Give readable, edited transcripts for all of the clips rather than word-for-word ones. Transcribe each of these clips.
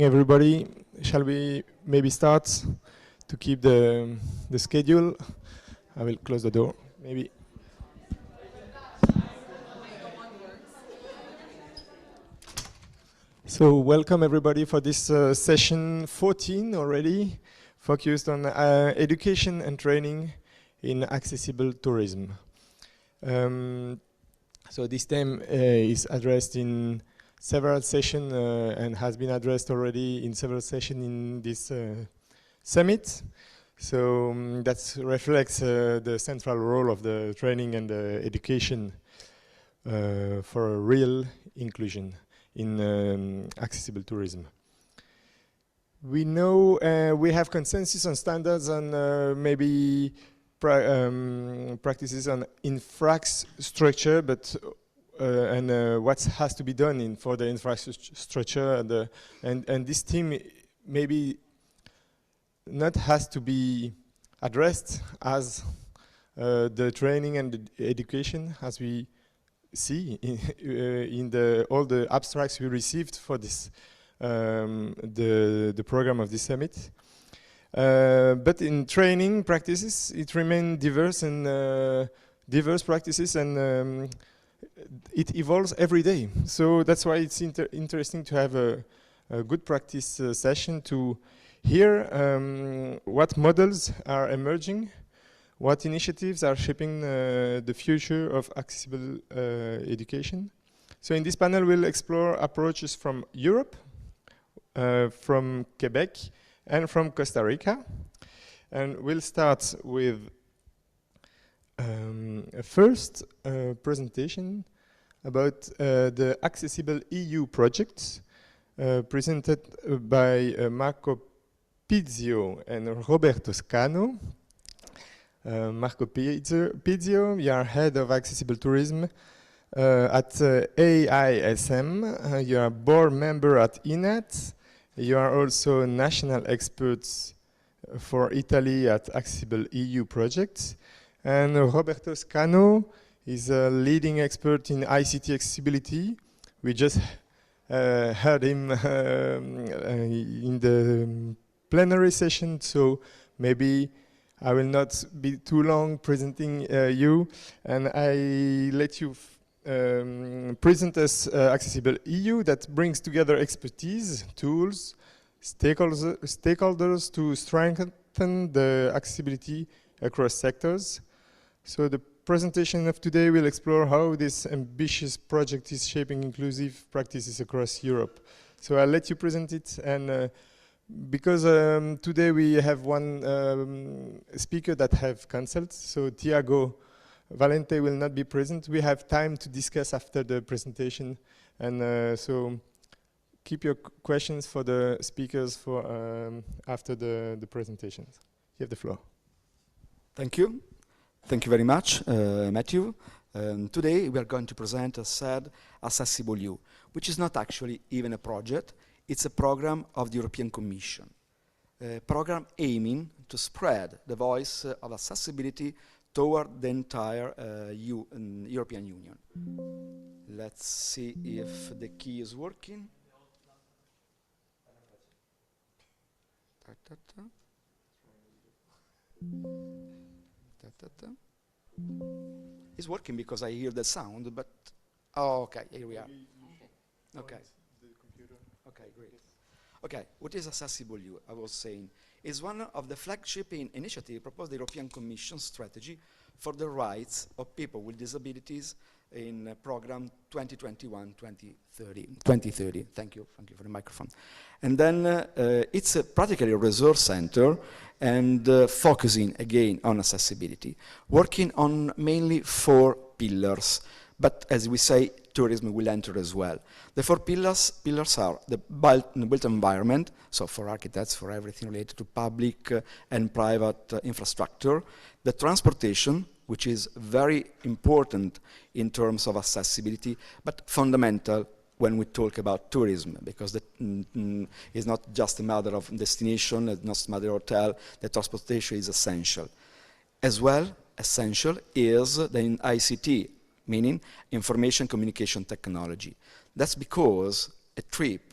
Everybody, shall we maybe start to keep the schedule? I will close the door, maybe. So welcome everybody for this session 14 already, focused on education and training in accessible tourism. So this theme is addressed in several sessions and has been addressed already in several sessions in this summit. So that reflects the central role of the training and the education for a real inclusion in accessible tourism. We know we have consensus on standards and maybe practices on infrastructure, but and what has to be done for the infrastructure, and this theme maybe not has to be addressed as the training and the education, as we see in all the abstracts we received for this the program of this summit. But in training practices, it remains diverse and diverse practices, and it evolves every day. So that's why it's interesting to have a good practice session to hear what models are emerging, what initiatives are shaping the future of accessible education. So in this panel, we'll explore approaches from Europe, from Quebec, and from Costa Rica. And we'll start with a first presentation about the AccessibleEU project presented by Marco Pizzio and Roberto Scano. Marco Pizzio, you are head of accessible tourism at AISM. You are board member at INET. You are also national expert for Italy at AccessibleEU project. And Roberto Scano is a leading expert in ICT accessibility. We just heard him in the plenary session, so maybe I will not be too long presenting you, and I let you present us AccessibleEU that brings together expertise, tools, stakeholders to strengthen the accessibility across sectors. So the presentation of today will explore how this ambitious project is shaping inclusive practices across Europe. So I'll let you present it, and because today we have one speaker that have cancelled, so Tiago Valente will not be present. We have time to discuss after the presentation, and so keep your questions for the speakers for after the presentations. You have the floor. Thank you. Thank you very much, Matthew. Today we are going to present, as said, AccessibleEU, which is not actually even a project. It's a program of the European Commission, a program aiming to spread the voice of accessibility toward the entire European Union. Let's see if the key is working. It's working because I hear the sound, but oh, okay, here we are. Okay. Okay, great. Okay, what is AccessibleEU? I was saying, is one of the flagship initiatives proposed the European Commission strategy for the rights of people with disabilities in program 2021-2030. Thank you for the microphone. And then it's practically a resource center and focusing again on accessibility, working on mainly 4 pillars. But as we say, tourism will enter as well. The 4 pillars are the built environment, so for architects, for everything related to public and private infrastructure. The transportation, which is very important in terms of accessibility, but fundamental when we talk about tourism, because it's not just a matter of destination, it's not a matter of hotel, the transportation is essential. As well, essential is the ICT, meaning information communication technology. That's because a trip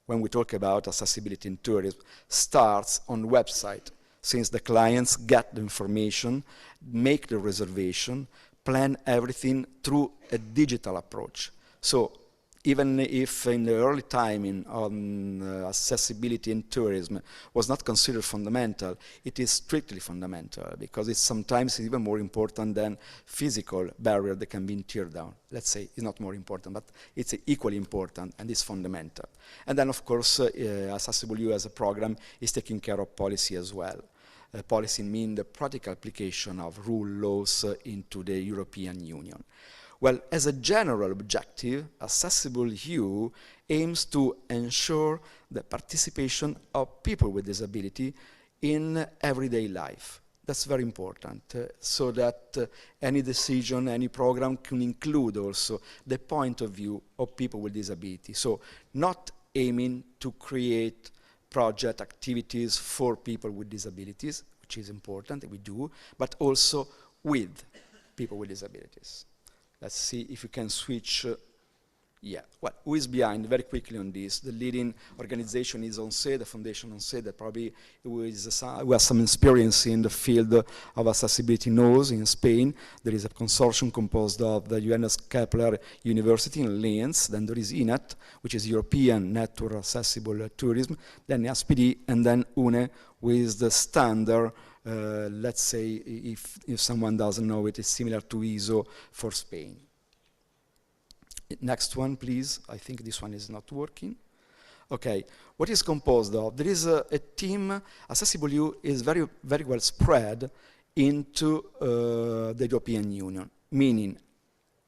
when we talk about accessibility in tourism, starts on website, since the clients get the information, make the reservation, plan everything through a digital approach. So even if in the early time on accessibility in tourism was not considered fundamental, it is strictly fundamental, because it's sometimes even more important than physical barrier that can be tear down. Let's say it's not more important, but it's equally important and it's fundamental. And then of course, AccessibleEU as a program is taking care of policy as well. Policy means the practical application of laws into the European Union. Well, as a general objective, AccessibleEU aims to ensure the participation of people with disability in everyday life. That's very important, so that any decision, any program can include also the point of view of people with disability. So not aiming to create project activities for people with disabilities, which is important, we do, but also with people with disabilities. Let's see if you can switch. Yeah, well, who is behind? Very quickly on this. The leading organization is ONCE, the foundation ONCE, that probably who has some experience in the field of accessibility knows in Spain. There is a consortium composed of the Johannes Kepler University in Linz. Then there is INET, which is European Network Accessible Tourism. Then SPD, and then UNE, with the standard. Let's say, if someone doesn't know it, it's similar to ISO for Spain. Next one, please. I think this one is not working. Okay, what is composed of? There is a team. AccessibleEU is very, very well spread into the European Union, meaning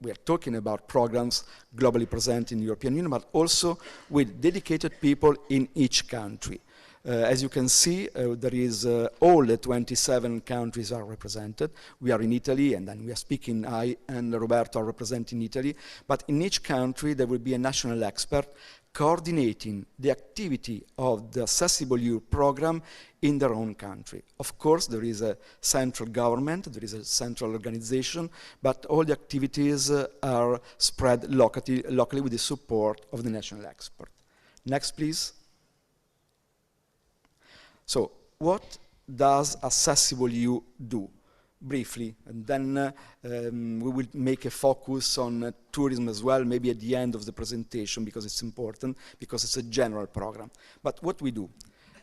we are talking about programs globally present in the European Union, but also with dedicated people in each country. As you can see, there is all the 27 countries are represented. We are in Italy, and then we are speaking, I and Roberto are representing Italy, but in each country there will be a national expert coordinating the activity of the AccessibleEU program in their own country. Of course, there is a central government, there is a central organization, but all the activities are spread locally with the support of the national expert. Next, please. So, what does AccessibleEU do? Briefly, and then we will make a focus on tourism as well, maybe at the end of the presentation, because it's important, because it's a general program. But what we do?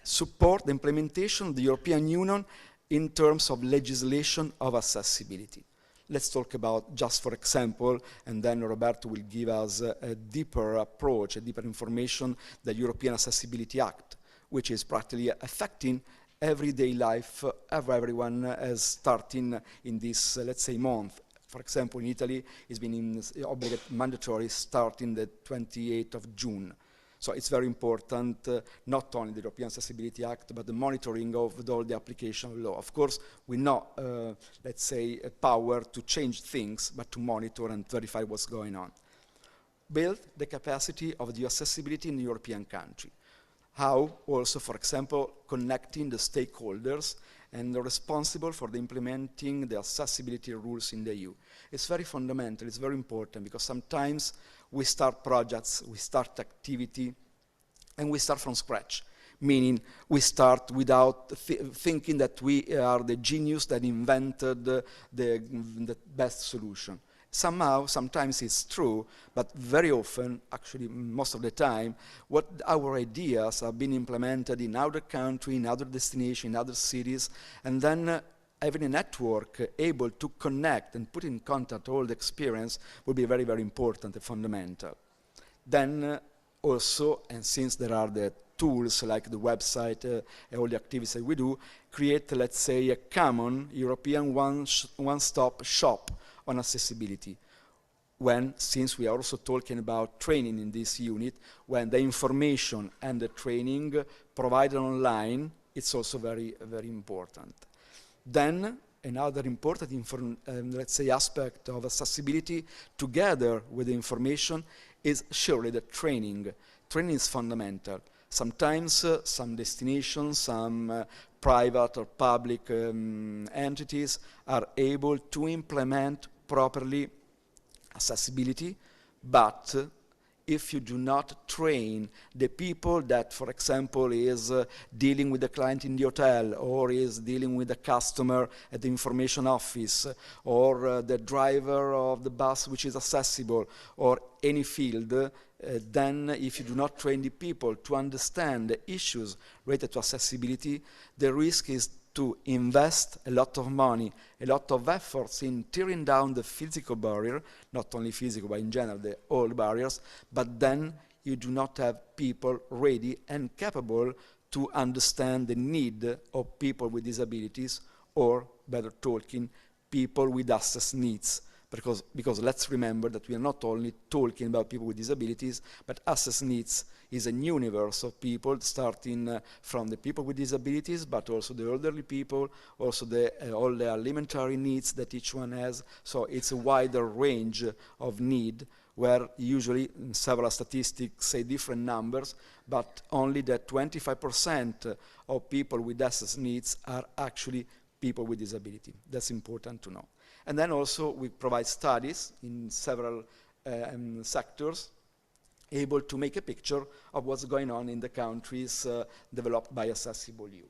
Support the implementation of the European Union in terms of legislation of accessibility. Let's talk about, just for example, and then Roberto will give us a deeper approach, a deeper information, the European Accessibility Act, which is practically affecting everyday life of everyone as starting in this, let's say, month. For example, in Italy, it's been mandatory starting the 28th of June. So it's very important, not only the European Accessibility Act, but the monitoring of all the application of law. Of course, we not, let's say, a power to change things, but to monitor and verify what's going on. Build the capacity of the accessibility in the European country. How also, for example, connecting the stakeholders and the responsible for the implementing the accessibility rules in the EU. It's very fundamental, it's very important, because sometimes we start projects, we start activity, and we start from scratch, meaning we start without thinking that we are the genius that invented the best solution. Somehow, sometimes it's true, but very often, actually most of the time, what our ideas have been implemented in other countries, in other destinations, in other cities, and then having a network able to connect and put in contact all the experience will be very, very important and fundamental. Then also, and since there are the tools like the website and all the activities that we do, create, let's say, a common European one-stop shop on accessibility. Since we are also talking about training in this unit, when the information and the training provided online, it's also very, very important. Then, another important, let's say, aspect of accessibility, together with the information, is surely the training. Training is fundamental. Sometimes some destinations, some private or public entities are able to implement properly accessibility, but if you do not train the people that, for example, is dealing with the client in the hotel, or is dealing with the customer at the information office, or the driver of the bus which is accessible, or any field, then if you do not train the people to understand the issues related to accessibility, the risk is to invest a lot of money, a lot of efforts in tearing down the physical barrier, not only physical, but in general, the all barriers, but then you do not have people ready and capable to understand the need of people with disabilities, or, better talking, people with access needs. Because let's remember that we are not only talking about people with disabilities, but access needs is a universe of people, starting from the people with disabilities, but also the elderly people, also all the elementary needs that each one has. So it's a wider range of need, where usually several statistics say different numbers, but only that 25% of people with access needs are actually people with disability. That's important to know. And then also we provide studies in several sectors, able to make a picture of what's going on in the countries developed by AccessibleEU.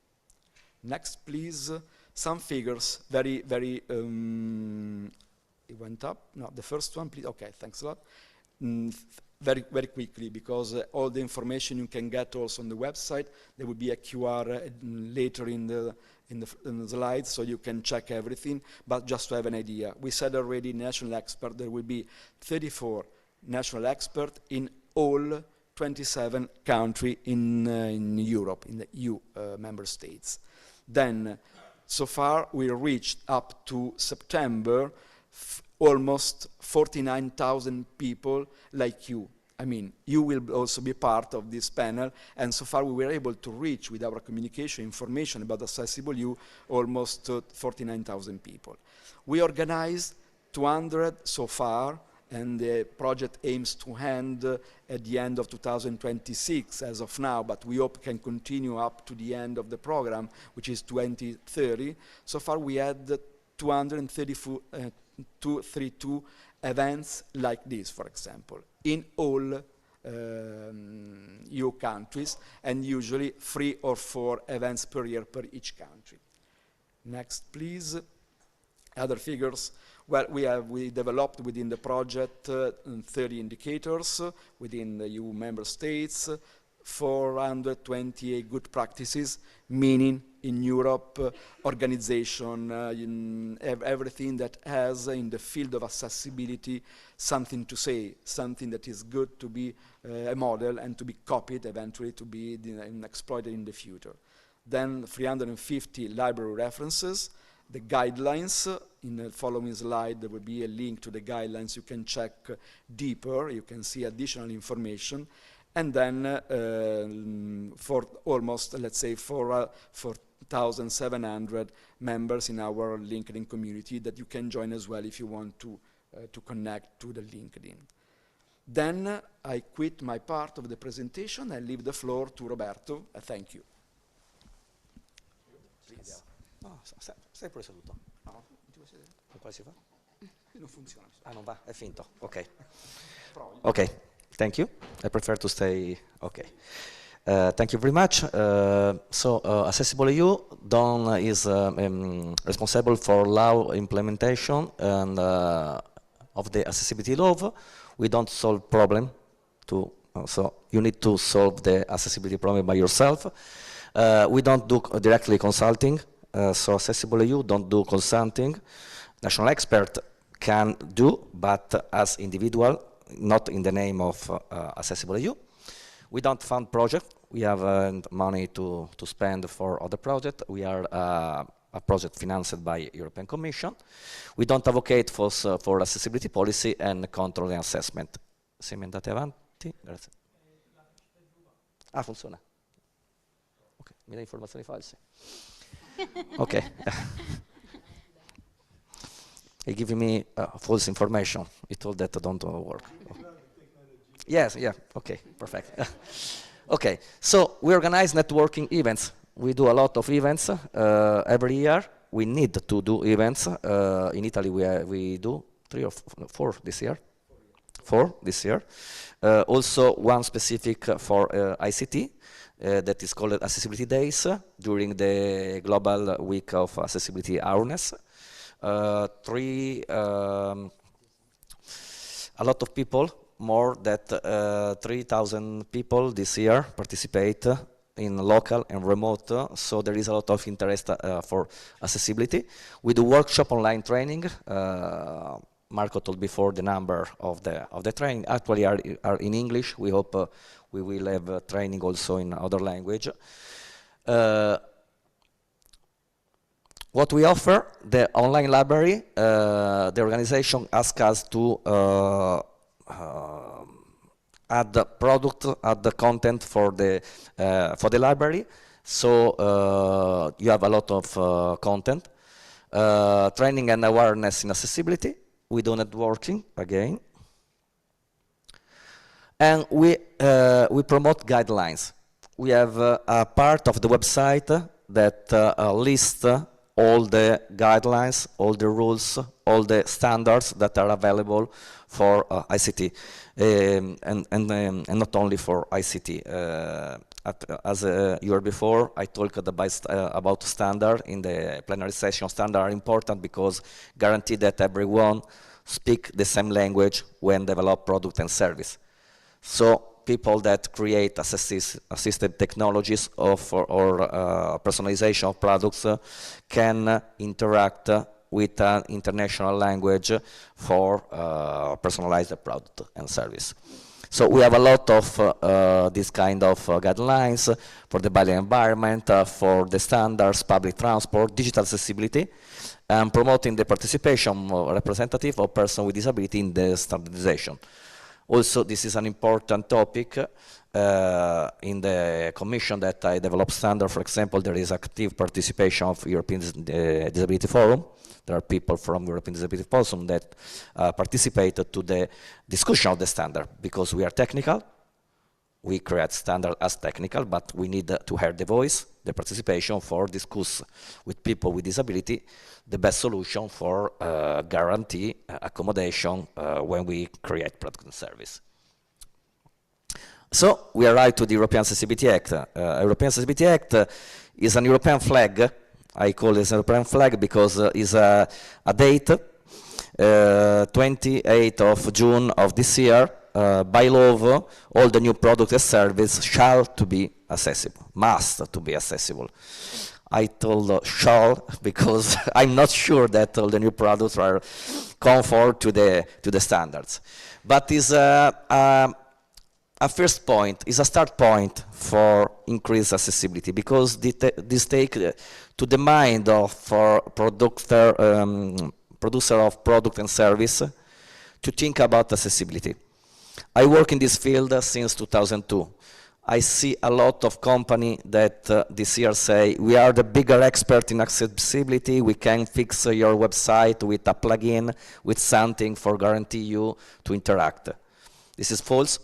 Next, please. Some figures, very, very, it went up. No, the first one, please. Okay, thanks a lot. Very, very quickly, because all the information you can get also on the website. There will be a QR later in the slides, so you can check everything, but just to have an idea. We said already national expert, there will be 34 national experts in all 27 countries in Europe, in the EU member states. Then, so far, we reached up to September almost 49,000 people like you. I mean, you will also be part of this panel, and so far we were able to reach with our communication information about AccessibleEU almost 49,000 people. We organized 200 so far, and the project aims to end at the end of 2026 as of now, but we hope can continue up to the end of the program, which is 2030. So far we had 232 events like this, for example, in all EU countries, and usually 3 or 4 events per year per each country. Next, please. Other figures. Well, we developed within the project 30 indicators within the EU member states, 428 good practices, meaning in Europe, organization, in everything that has in the field of accessibility something to say, something that is good to be a model and to be copied eventually, to be exploited in the future. Then 350 library references, the guidelines. In the following slide there will be a link to the guidelines. You can check deeper, you can see additional information. And then for almost, let's say, 4,700 members in our LinkedIn community that you can join as well if you want to connect to the LinkedIn. Then I quit my part of the presentation and leave the floor to Roberto. Thank you. Please. No, stai pure seduto. No, non ti vuoi sedere? Come si fa? Non funziona. Ah, non va? È finto. Ok. Ok. Thank you. I prefer to stay. Okay. Thank you very much. AccessibleEU is responsible for law implementation and of the accessibility law. We don't solve problem. So you need to solve the accessibility problem by yourself. We don't do directly consulting. So AccessibleEU don't do consulting. National expert can do, but as individual, not in the name of AccessibleEU. We don't fund project. We have money to spend for other projects. We are a project financed by European Commission. We don't advocate for accessibility policy and control and assessment. Se mi andate avanti, grazie. Ah, funziona. Ok, mi dai informazioni false. Ok. He giving me false information. He told that don't work. Yes, yeah, okay, perfect. Okay, so we organize networking events. We do a lot of events every year. We need to do events. In Italy, we do 3 or 4 this year. 4 this year. Also one specific for ICT, that is called Accessibility Days during the Global Week of Accessibility Awareness. A lot of people, more than 3,000 people this year participate in local and remote, so there is a lot of interest for accessibility. We do workshop online training. Marco told before the number of the training actually are in English. We hope we will have training also in other language. What we offer, the online library, the organization asks us to add the product, add the content for the library. So you have a lot of content. Training and awareness in accessibility. We do networking again. And we promote guidelines. We have a part of the website that lists all the guidelines, all the rules, all the standards that are available for ICT, and not only for ICT. As a year before, I talked about standard in the plenary session. Standards are important because guarantee that everyone speak the same language when develop product and service. So people that create assisted technologies or personalization of products can interact with an international language for personalized product and service. So we have a lot of this kind of guidelines for the building environment, for the standards, public transport, digital accessibility, and promoting the participation of representative of persons with disability in the standardization. Also, this is an important topic in the commission that I developed standard. For example, there is active participation of European Disability Forum. There are people from European Disability Forum that participated to the discussion of the standard, because we are technical. We create standard as technical, but we need to hear the voice, the participation for discuss with people with disability the best solution for guarantee accommodation when we create product and service. So we arrive to the European Accessibility Act. European Accessibility Act is an European flag. I call it a European flag because it's a date, 28th of June of this year. By law, all the new products and services shall to be accessible, must to be accessible. I told shall because I'm not sure that all the new products are conform to the standards. But is a first point, is a start point for increased accessibility, because this take to the mind of producer of product and service to think about accessibility. I work in this field since 2002. I see a lot of companies that this year say, we are the bigger expert in accessibility, we can fix your website with a plugin, with something for guarantee you to interact. This is false.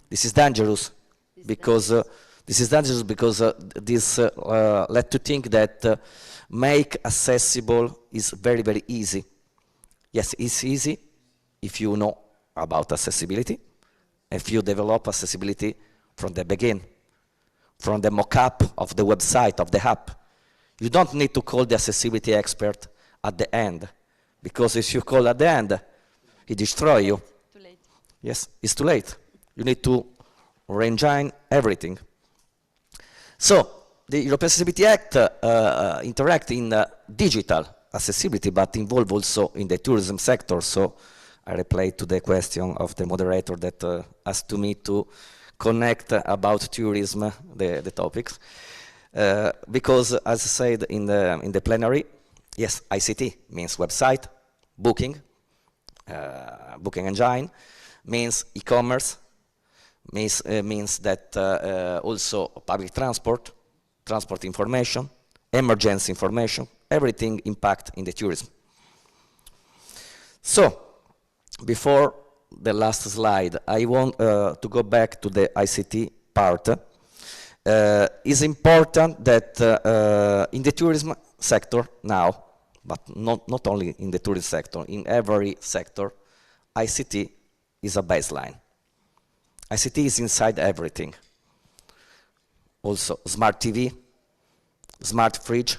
This is dangerous, because this led to think that make accessible is very, very easy. Yes, it's easy if you know about accessibility, if you develop accessibility from the beginning, from the mock-up of the website, of the app. You don't need to call the accessibility expert at the end, because if you call at the end, he destroys you. Too late. Yes, it's too late. You need to re-engine everything. So, the European Accessibility Act interact in digital accessibility, but involve also in the tourism sector. So, I reply to the question of the moderator that asked to me to connect about tourism, the topics. Because, as I said in the plenary, yes, ICT means website, booking engine, means e-commerce, means that also public transport information, emergency information, everything impact in the tourism. So, before the last slide, I want to go back to the ICT part. It's important that in the tourism sector now, but not only in the tourism sector, in every sector, ICT is a baseline. ICT is inside everything. Also, smart TV, smart fridge,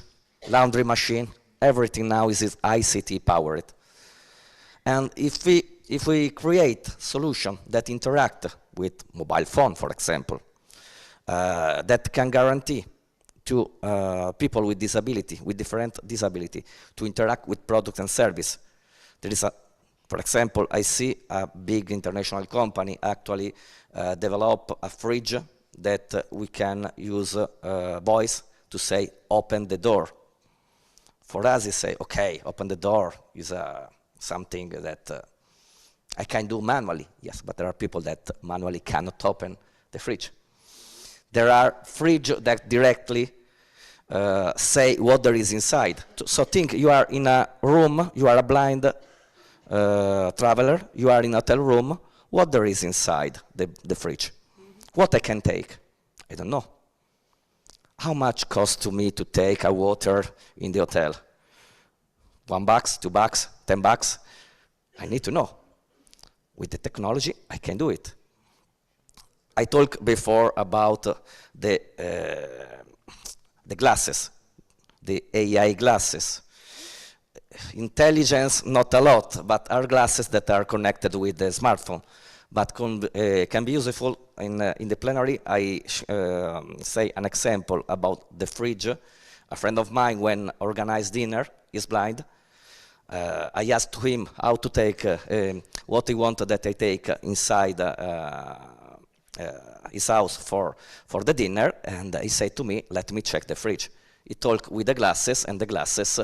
laundry machine, everything now is ICT powered. And if we create solutions that interact with mobile phone, for example, that can guarantee to people with disability, with different disability, to interact with product and service. There is for example, I see a big international company actually develop a fridge that we can use voice to say, open the door. For us, it say, okay, open the door is something that I can do manually. Yes, but there are people that manually cannot open the fridge. There are fridges that directly say what there is inside. So think you are in a room, you are a blind traveler, you are in a hotel room, what there is inside the fridge? What I can take? I don't know. How much cost to me to take a water in the hotel? $1, $2, $10? I need to know. With the technology, I can do it. I talked before about the glasses, the AI glasses. Intelligence, not a lot, but are glasses that are connected with the smartphone, but can be useful in the plenary. I say an example about the fridge. A friend of mine, when organized dinner, is blind. I asked him how to take what he wanted that I take inside his house for the dinner, and he said to me, let me check the fridge. He talked with the glasses, and the glasses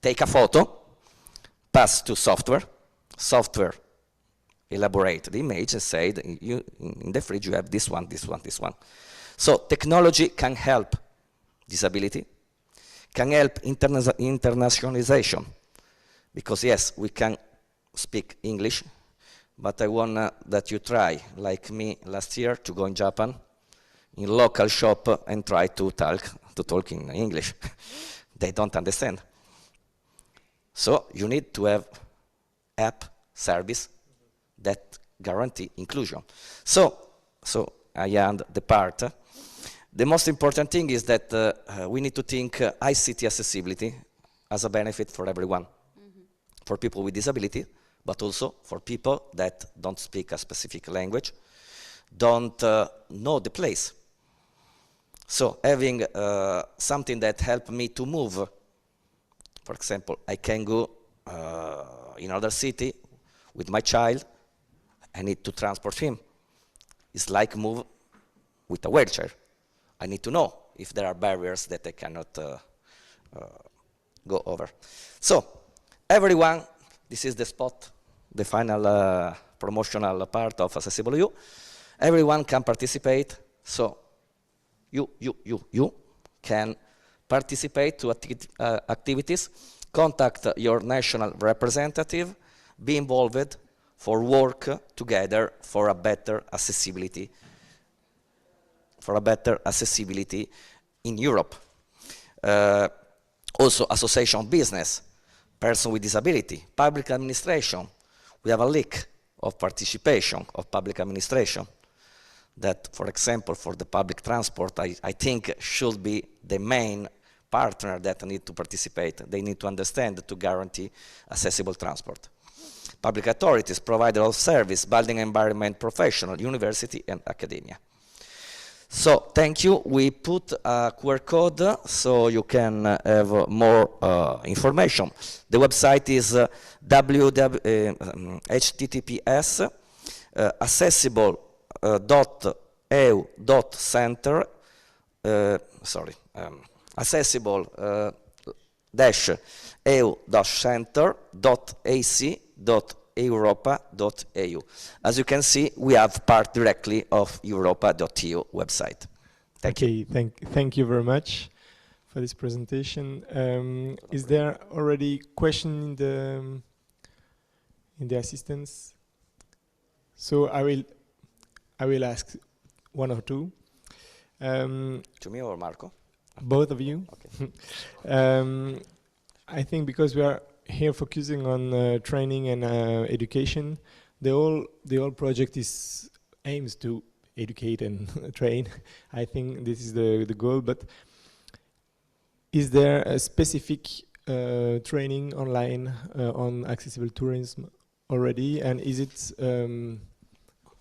take a photo, pass to software, software elaborate the image and say, in the fridge you have this one, this one, this one. So technology can help disability, can help internationalization, because yes, we can speak English, but I want that you try, like me last year, to go in Japan, in local shop, and try to talk in English. They don't understand. So you need to have app service that guarantee inclusion. So I end the part. The most important thing is that we need to think ICT accessibility as a benefit for everyone, for people with disability, but also for people that don't speak a specific language, don't know the place. So having something that helps me to move, for example, I can go in another city with my child, I need to transport him. It's like move with a wheelchair. I need to know if there are barriers that I cannot go over. So, everyone, this is the spot, the final promotional part of AccessibleEU. Everyone can participate, so you can participate to activities, contact your national representative, be involved for work together for a better accessibility, in Europe. Also, association business, person with disability, public administration. We have a leak of participation of public administration that, for example, for the public transport, I think should be the main partner that need to participate. They need to understand to guarantee accessible transport. Public authorities, provider of service, building environment professional, university and academia. So, thank you. We put a QR code so you can have more information. The website is https accessible.eu.center accessible-eu.center.ac.europa.eu. As you can see, we have part directly of europa.eu website. Thank you. Thank you very much for this presentation. Is there already question in the assistance? So I will ask one or two. To me or Marco? Both of you. Okay. I think because we are here focusing on training and education, the whole project aims to educate and train. I think this is the goal. But is there a specific training online on accessible tourism already, and is it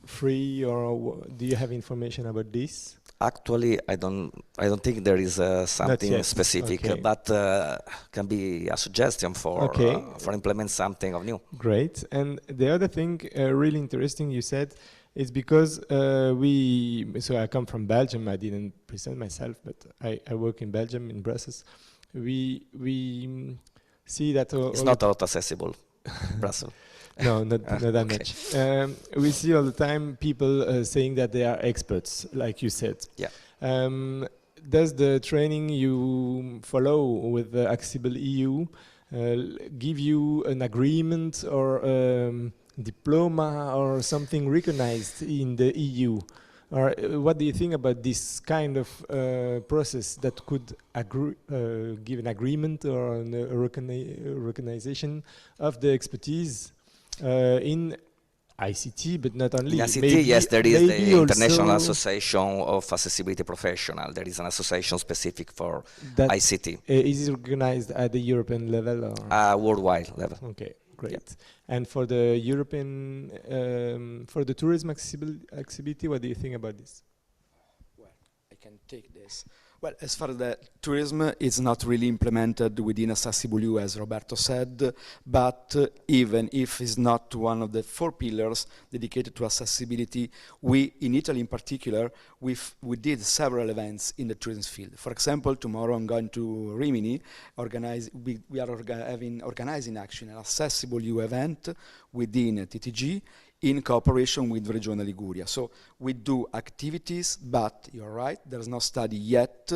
free, or do you have information about this? Actually, I don't think there is something specific, okay. but can be a suggestion for implement something of new. Great. And the other thing really interesting you said is because so I come from Belgium. I didn't present myself, but I work in Belgium, in Brussels. We see that it's not accessible, Brussels. No, not that much. We see all the time people saying that they are experts, like you said. Yeah. Does the training you follow with the AccessibleEU give you an agreement or diploma or something recognized in the EU? Or what do you think about this kind of process that could give an agreement or a recognition of the expertise in ICT, but not only. In ICT, yes, there is the International Association of Accessibility Professionals. There is an association specific for ICT. Is it recognized at the European level or? Worldwide level. Okay, great. Yep. And for the European, for the tourism accessibility, what do you think about this? Well, I can take this. Well, as far as the tourism, it's not really implemented within AccessibleEU, as Roberto said, but even if it's not one of the 4 pillars dedicated to accessibility, we, in Italy in particular, we did several events in the tourism field. For example, tomorrow I'm going to Rimini. We are organizing actually an AccessibleEU event within TTG, in cooperation with Regione Liguria. So we do activities, but you're right, there's no study yet,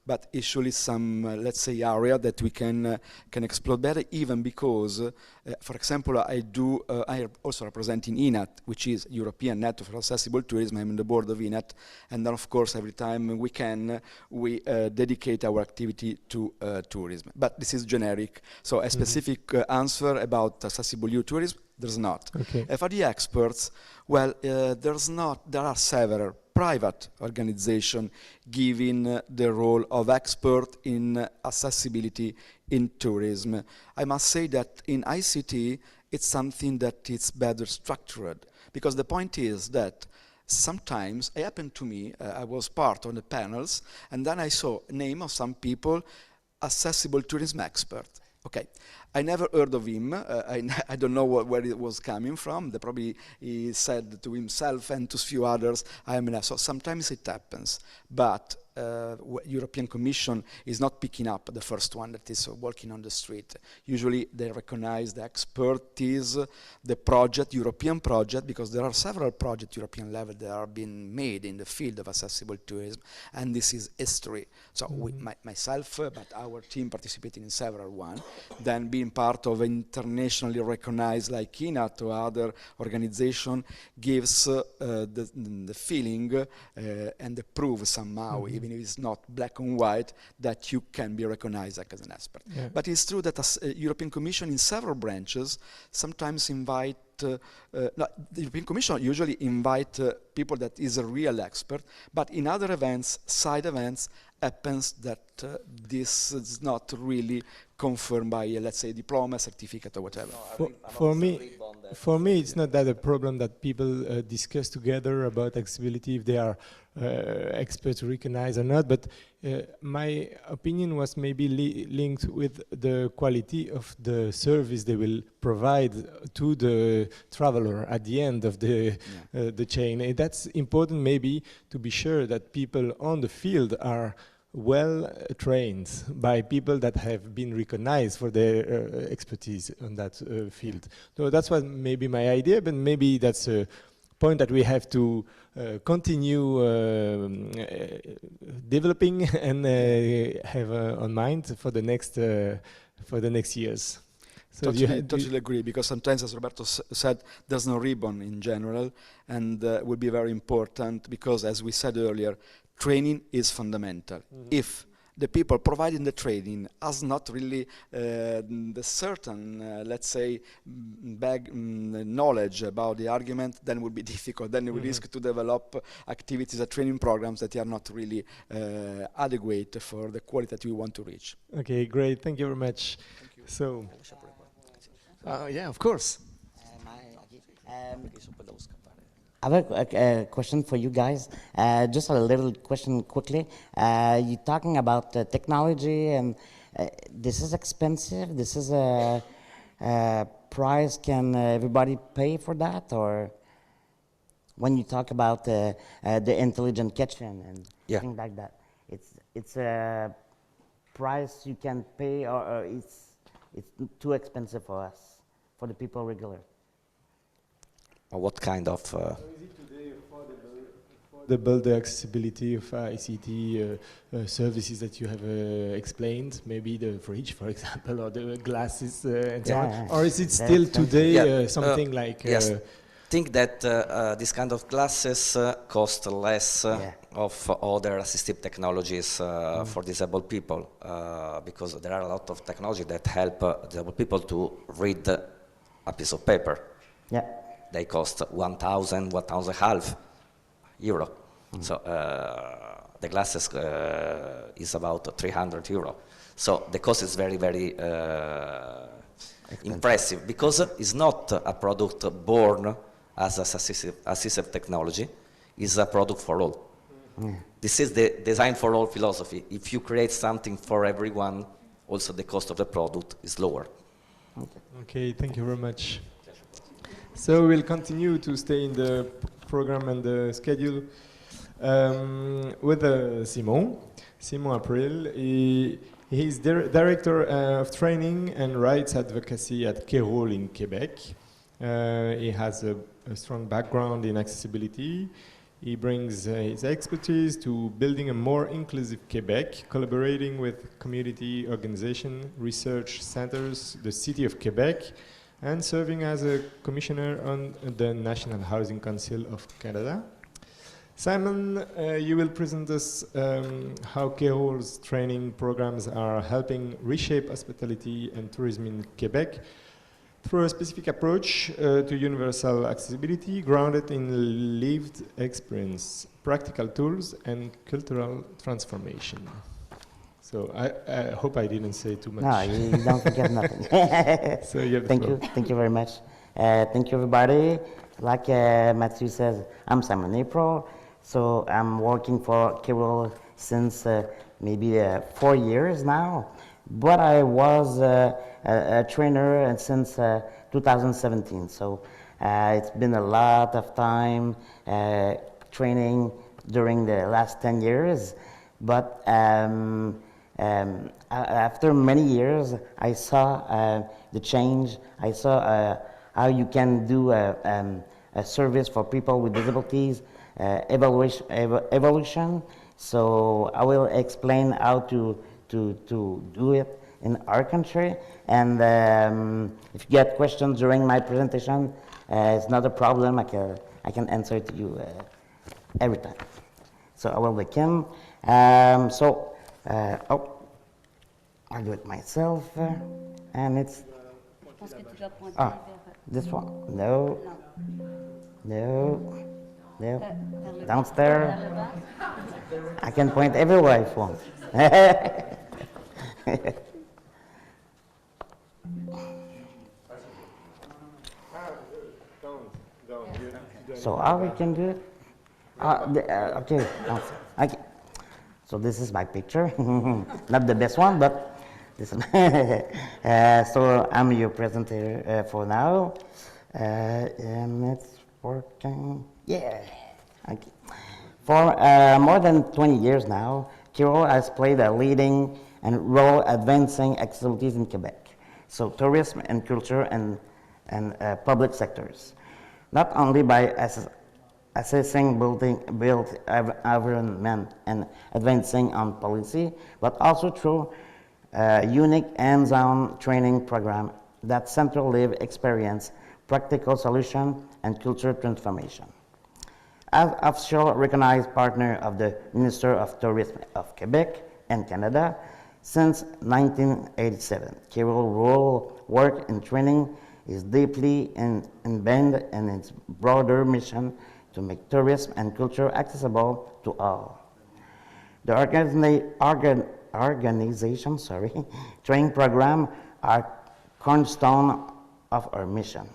but usually some, let's say, area that we can explore better, even because, for example, I am also representing INAT, which is European Network for Accessible Tourism. I'm on the board of INAT, and then, of course, every time we can, we dedicate our activity to tourism. But this is generic. So a specific answer about AccessibleEU tourism, there's not. Okay. For the experts, well, there are several private organizations giving the role of expert in accessibility in tourism. I must say that in ICT, it's something that is better structured, because the point is that sometimes, it happened to me, I was part of the panels, and then I saw a name of some people, accessible tourism expert. Okay, I never heard of him. I don't know where it was coming from. Probably he said to himself and to a few others, I am an. So sometimes it happens, but European Commission is not picking up the first one that is walking on the street. Usually they recognize the expertise, the project, European project, because there are several projects European level that are being made in the field of accessible tourism, and this is history. So myself, but our team participating in several ones, then being part of internationally recognized like INAT or other organization gives the feeling and the proof somehow, even if it's not black and white, that you can be recognized as an expert. Yeah. But it's true that the European Commission in several branches sometimes invite, the European Commission usually invite people that is a real expert, but in other events, side events, happens that this is not really confirmed by, let's say, diploma, certificate, or whatever. For me, it's not that a problem that people discuss together about accessibility, if they are experts recognized or not, but my opinion was maybe linked with the quality of the service they will provide to the traveler at the end of the chain. And that's important, maybe, to be sure that people on the field are well trained by people that have been recognized for their expertise on that field. So that's what maybe my idea, but maybe that's a point that we have to continue developing and have on mind for the next years. So totally agree, because sometimes, as Roberto said, there's no ribbon in general, and will be very important because, as we said earlier, training is fundamental. If the people providing the training has not really the certain, let's say, knowledge about the argument, then it would be difficult. Then we risk to develop activities and training programs that are not really adequate for the quality that we want to reach. Okay, great. Thank you very much. Thank you. So, yeah, of course. I have a question for you guys. Just a little question quickly. You're talking about technology, and this is expensive. This is a price. Can everybody pay for that? Or when you talk about the intelligent kitchen and things like that, it's a price you can pay, or it's too expensive for us, for the people regular. What kind of? So is it today affordable, the accessibility of ICT services that you have explained? Maybe the fridge, for example, or the glasses and so on. Or is it still today something like? Yes, think that this kind of glasses cost less of other assistive technologies for disabled people, because there are a lot of technology that help disabled people to read a piece of paper. Yeah. They cost 1,000, 1,500 euro. So the glasses is about 300 euro. So the cost is very, very impressive, because it's not a product born as assistive technology. It's a product for all. This is the design for all philosophy. If you create something for everyone, also the cost of the product is lower. Okay, thank you very much. So we'll continue to stay in the program and the schedule with Simon April. He's Director of Training and Rights Advocacy at Kéroul in Quebec. He has a strong background in accessibility. He brings his expertise to building a more inclusive Quebec, collaborating with community organizations, research centers, the City of Quebec, and serving as a commissioner on the National Housing Council of Canada. Simon, you will present us how Kéroul's training programs are helping reshape hospitality and tourism in Quebec through a specific approach to universal accessibility grounded in lived experience, practical tools, and cultural transformation. So I hope I didn't say too much. No, you don't forget nothing. So you have Thank you very much. Thank you, everybody. Like Mathieu says, I'm Simon April. So I'm working for Keroul since maybe 4 years now. But I was a trainer since 2017. So it's been a lot of time training during the last 10 years. But after many years, I saw the change. I saw how you can do a service for people with disabilities, evolution. So I will explain how to do it in our country. And if you get questions during my presentation, it's not a problem. I can answer to you every time. So I will begin. I'll do it myself, and it's this one. No. Downstairs. I can point everywhere if you want. So how we can do it? Okay. So this is my picture. Not the best one, but this one. So I'm your presenter for now. And it's working. Yeah. Okay. For more than 20 years now, Keroul has played a leading role advancing accessibilities in Quebec. So tourism and culture and public sectors. Not only by assessing built environment and advancing on policy, but also through unique hands-on training program that central live experience, practical solution, and culture transformation. As official recognized partner of the Minister of Tourism of Quebec and Canada since 1987. Keroul role, work, and training is deeply embedded in its broader mission to make tourism and culture accessible to all. The organization training program are cornerstone of our mission,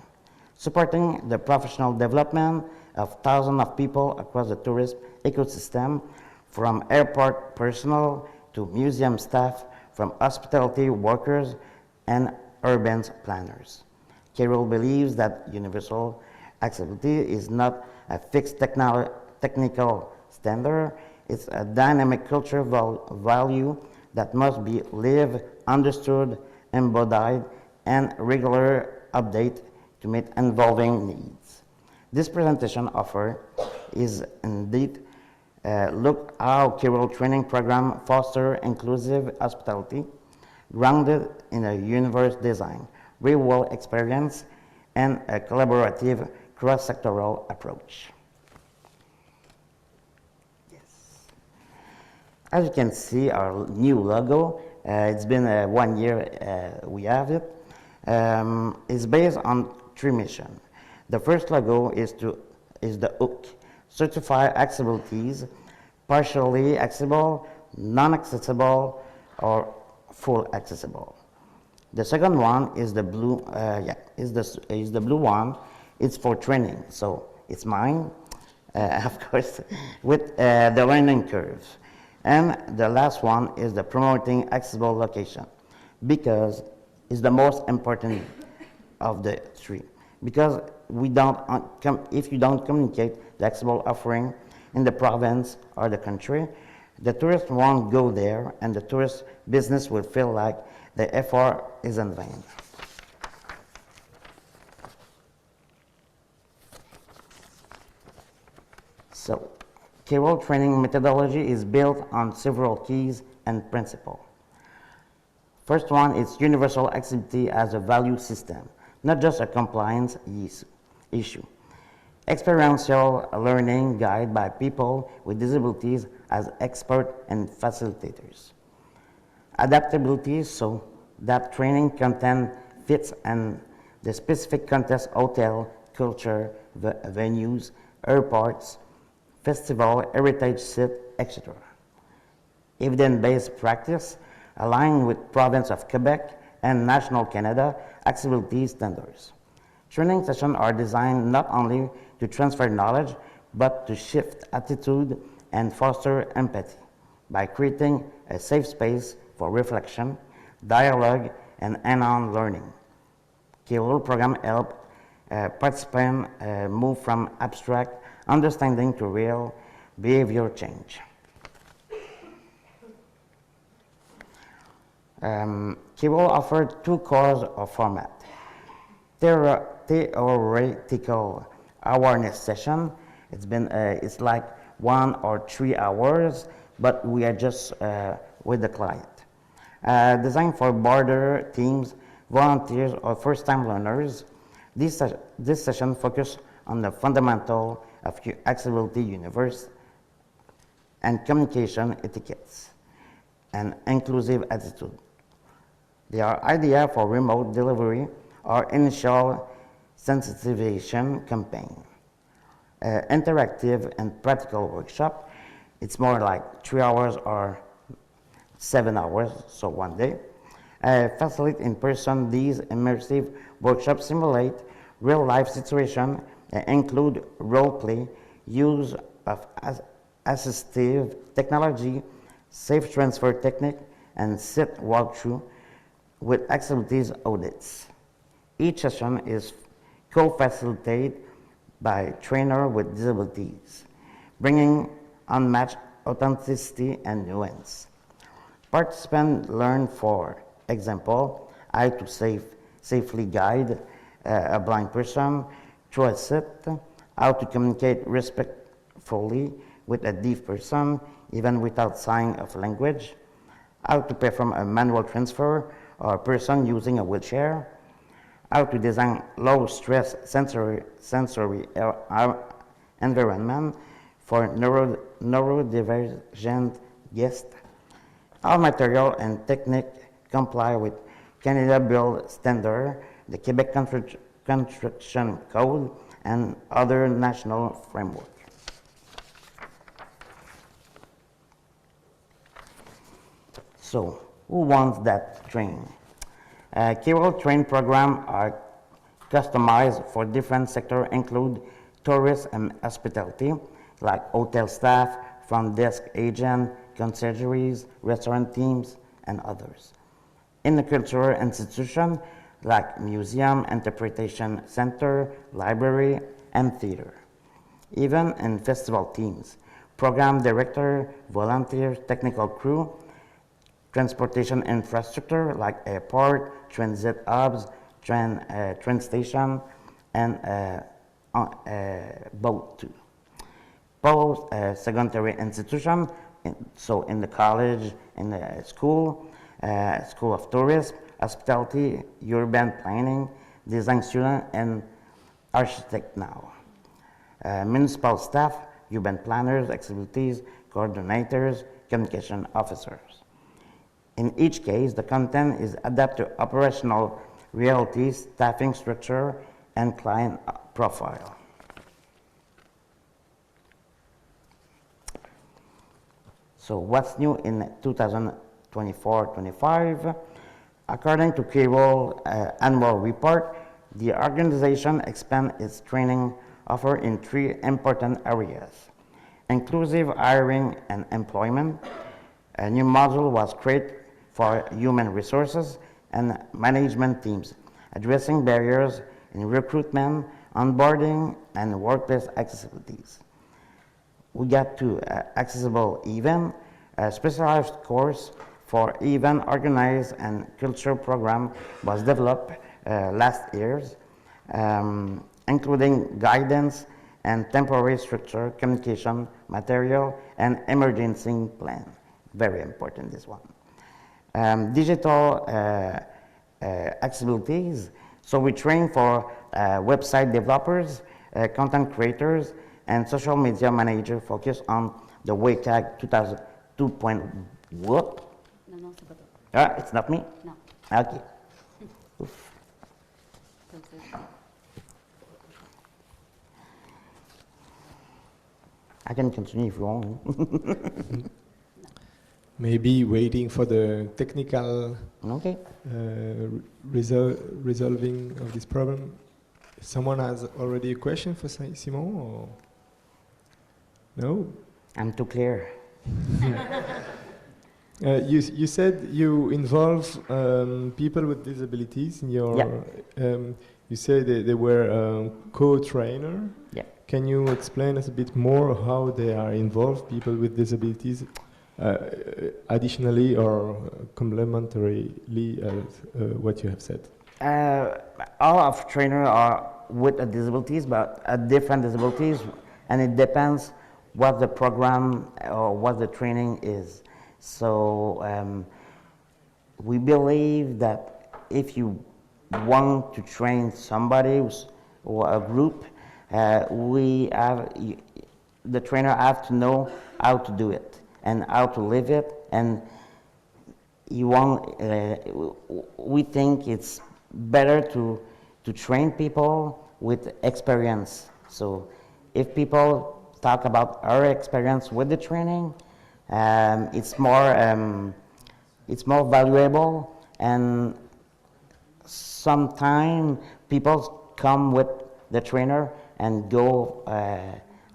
supporting the professional development of thousands of people across the tourist ecosystem, from airport personnel to museum staff, from hospitality workers and urban planners. Keroul believes that universal accessibility is not a fixed technical standard, it's a dynamic cultural value that must be lived, understood, embodied, and regularly updated to meet evolving needs. This presentation offer is indeed look how Keroul training program foster inclusive hospitality, grounded in a universe design, real-world experience, and a collaborative cross-sectoral approach. Yes. As you can see, our new logo, it's been 1 year we have it, is based on 3 missions. The first logo is the hook, certify accessibilities, partially accessible, non-accessible, or full accessible. The second one is the blue. Is the blue one. It's for training, so it's mine, of course, with the learning curve. And the last one is the promoting accessible location, because it's the most important of the 3. Because if you don't communicate the accessible offering in the province or the country, the tourist won't go there, and the tourist business will feel like the effort is in vain. So, Keroul training methodology is built on several keys and principles. First one is universal accessibility as a value system, not just a compliance issue. Experiential learning guided by people with disabilities as experts and facilitators. Adaptability, so that training content fits in the specific context, hotel, culture, venues, airports, festival, heritage site, etc. Evidence-based practice aligned with province of Quebec and national Canada accessibility standards. Training sessions are designed not only to transfer knowledge, but to shift attitude and foster empathy by creating a safe space for reflection, dialogue, and hands-on learning. Keroul program help participants move from abstract understanding to real behavior change. Keroul offered 2 cores of format. Theoretical awareness session. It's like 1 or 3 hours, but we are just with the client. Designed for border teams, volunteers, or first-time learners, this session focuses on the fundamental of accessibility universe and communication etiquettes and inclusive attitude. They are ideal for remote delivery or initial sensitization campaign. Interactive and practical workshop, it's more like 3 hours or 7 hours, so 1 day. Facilitate in person, these immersive workshops simulate real life situations, include role play, use of assistive technology, safe transfer technique, and sit walkthrough with accessibility audits. Each session is co-facilitated by trainer with disabilities, bringing unmatched authenticity and nuance. Participants learn, for example, how to safely guide a blind person through a sit, how to communicate respectfully with a deaf person, even without sign of language, how to perform a manual transfer or a person using a wheelchair, how to design low-stress sensory environment for neurodivergent guests, All material and technique comply with Canada Build Standard, the Quebec Construction Code, and other national framework. So, who wants that training? Keroul train program are customized for different sectors, include tourist and hospitality, like hotel staff, front desk agent, conciergeries, restaurant teams, and others. In the cultural institution, like museum, interpretation center, library, and theater. Even in festival teams, program director, volunteers, technical crew, transportation infrastructure like airport, transit hubs, train station, and boat too. Post secondary institution, so in the college, in the school, school of tourism, hospitality, urban planning, design student, and architect now. Municipal staff, urban planners, accessibilities, coordinators, communication officers. In each case, the content is adapted to operational realities, staffing structure, and client profile. So what's new in 2024-25? According to Keroul annual report, the organization expanded its training offer in 3 important areas: inclusive hiring and employment. A new module was created for human resources and management teams, addressing barriers in recruitment, onboarding, and workplace accessibilities. We got to Accessible event, a specialized course for event organized and culture program was developed last years, including guidance and temporary structure, communication material, and emergency plan. Very important, this one. Digital accessibilities. So we train for website developers, content creators, and social media manager focused on the WCAG 2002. What? No, c'est pas toi. It's not me? No. Okay. Oof. I can continue if you want. Maybe waiting for the technical Okay. resolving of this problem. Someone has already a question for Simon, or no? I'm too clear. You said you involve people with disabilities in your. You said they were co-trainer. Yeah. Can you explain us a bit more how they are involved, people with disabilities, additionally or complementarily what you have said? All of trainers are with disabilities, but different disabilities, and it depends what the program or what the training is. So we believe that if you want to train somebody or a group, the trainer have to know how to do it and how to live it. And we think it's better to train people with experience. So if people talk about our experience with the training, it's more valuable, and sometimes people come with the trainer and go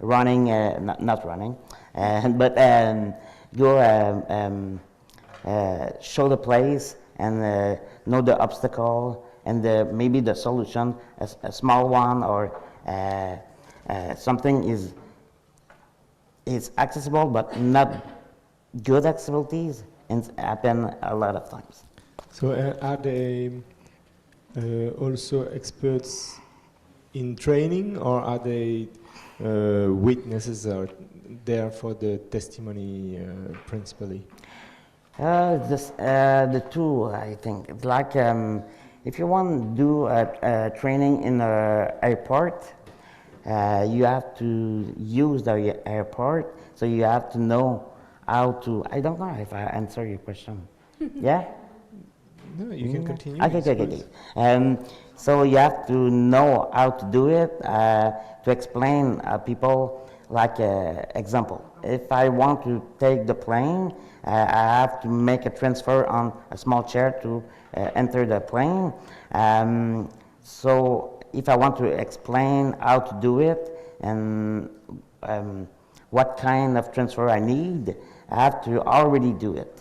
running, not running, but go show the place and know the obstacle and maybe the solution, a small one, or something is accessible but not good accessibilities, and it happen a lot of times. So are they also experts in training, or are they witnesses or there for the testimony principally? The two, I think. It's like if you want to do a training in an airport, you have to use the airport, so you have to know how to, I don't know if I answer your question. Yeah? No, you can continue. Okay, okay, okay. So you have to know how to do it, to explain people, like example. If I want to take the plane, I have to make a transfer on a small chair to enter the plane. So if I want to explain how to do it and what kind of transfer I need, I have to already do it.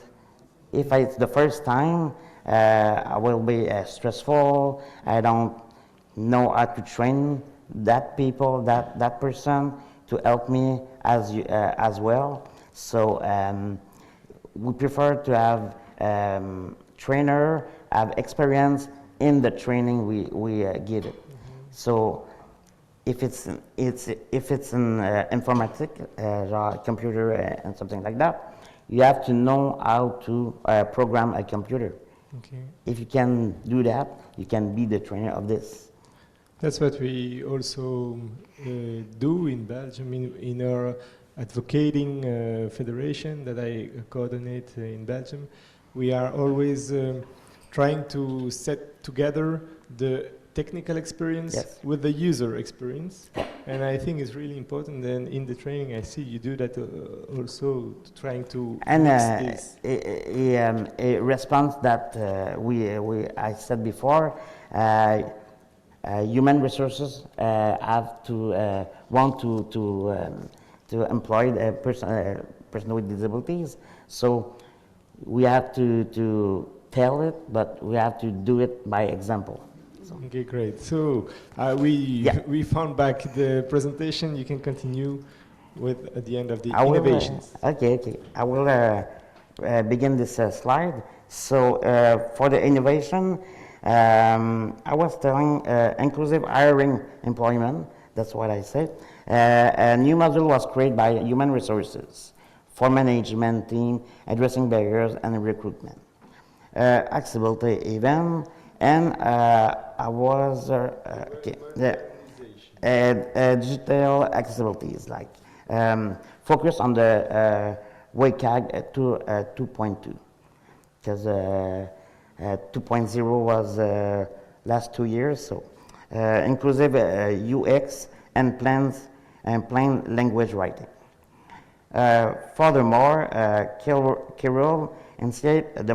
If it's the first time, I will be stressful. I don't know how to train that people, that person to help me as well. So we prefer to have trainer have experience in the training we give it. So if it's in informatics, computer and something like that, you have to know how to program a computer. Okay. If you can do that, you can be the trainer of this. That's what we also do in Belgium, in our advocating federation that I coordinate in Belgium. We are always trying to set together the technical experience with the user experience. And I think it's really important. And in the training, I see you do that also, trying to mix this. A response that I said before, human resources have to want to employ a person with disabilities. So we have to tell it, but we have to do it by example. Okay, great. So we found back the presentation. You can continue with at the end of the innovations. Okay. I will begin this slide. So for the innovation, I was telling inclusive hiring employment. That's what I said. A new module was created by human resources for management team addressing barriers and recruitment. Accessibility event. And I was digital accessibilities, like focus on the WCAG 2.2, because 2.0 was last 2 years. So inclusive UX and plain language writing. Furthermore, Keroul initiated the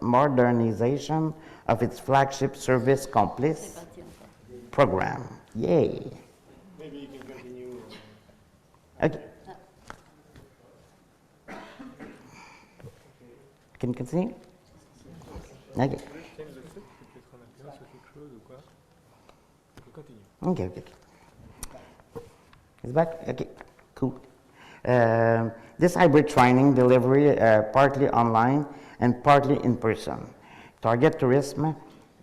modernization of its flagship service Complice program. Yay! Maybe you can continue. Okay. Can you continue? Okay. Okay. It's back? Okay, cool. This hybrid training delivery partly online and partly in person. Target tourism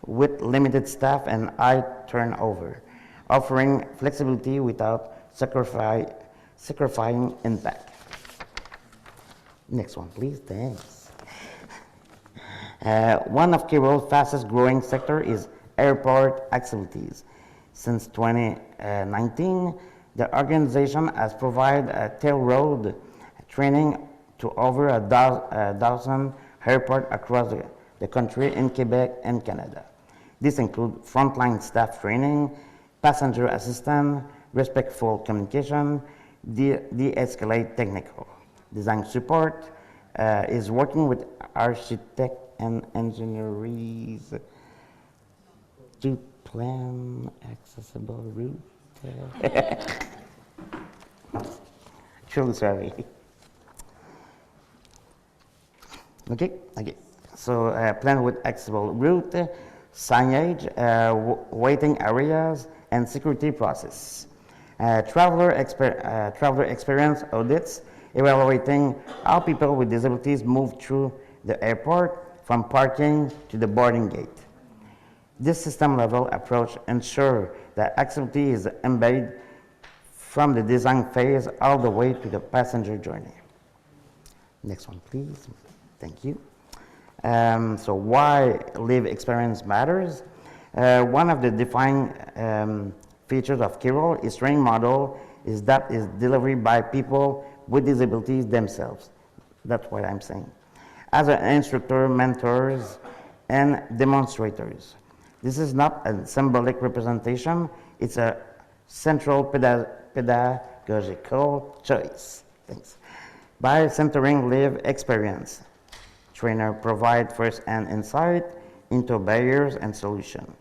with limited staff and high turnover, offering flexibility without sacrificing impact. Next one, please. Thanks. One of Keroul's fastest growing sector is airport accessibilities. Since 2019, the organization has provided tail road training to over a dozen airports across the country in Quebec and Canada. This includes frontline staff training, passenger assistance, respectful communication, de-escalate technical. Design support is working with architects and engineers to plan accessible route. Truly sorry. Okay. So plan with accessible route, signage, waiting areas, and security process. Traveler experience audits, evaluating how people with disabilities move through the airport from parking to the boarding gate. This system-level approach ensures that accessibility is embedded from the design phase all the way to the passenger journey. Next one, please. Thank you. So why lived experience matters? One of the defining features of Keroul training model is that is delivered by people with disabilities themselves. That's what I'm saying. As an instructor, mentors, and demonstrators. This is not a symbolic representation, it's a central pedagogical choice. Thanks. By centering lived experience, trainer provide first-hand insight into barriers and solutions.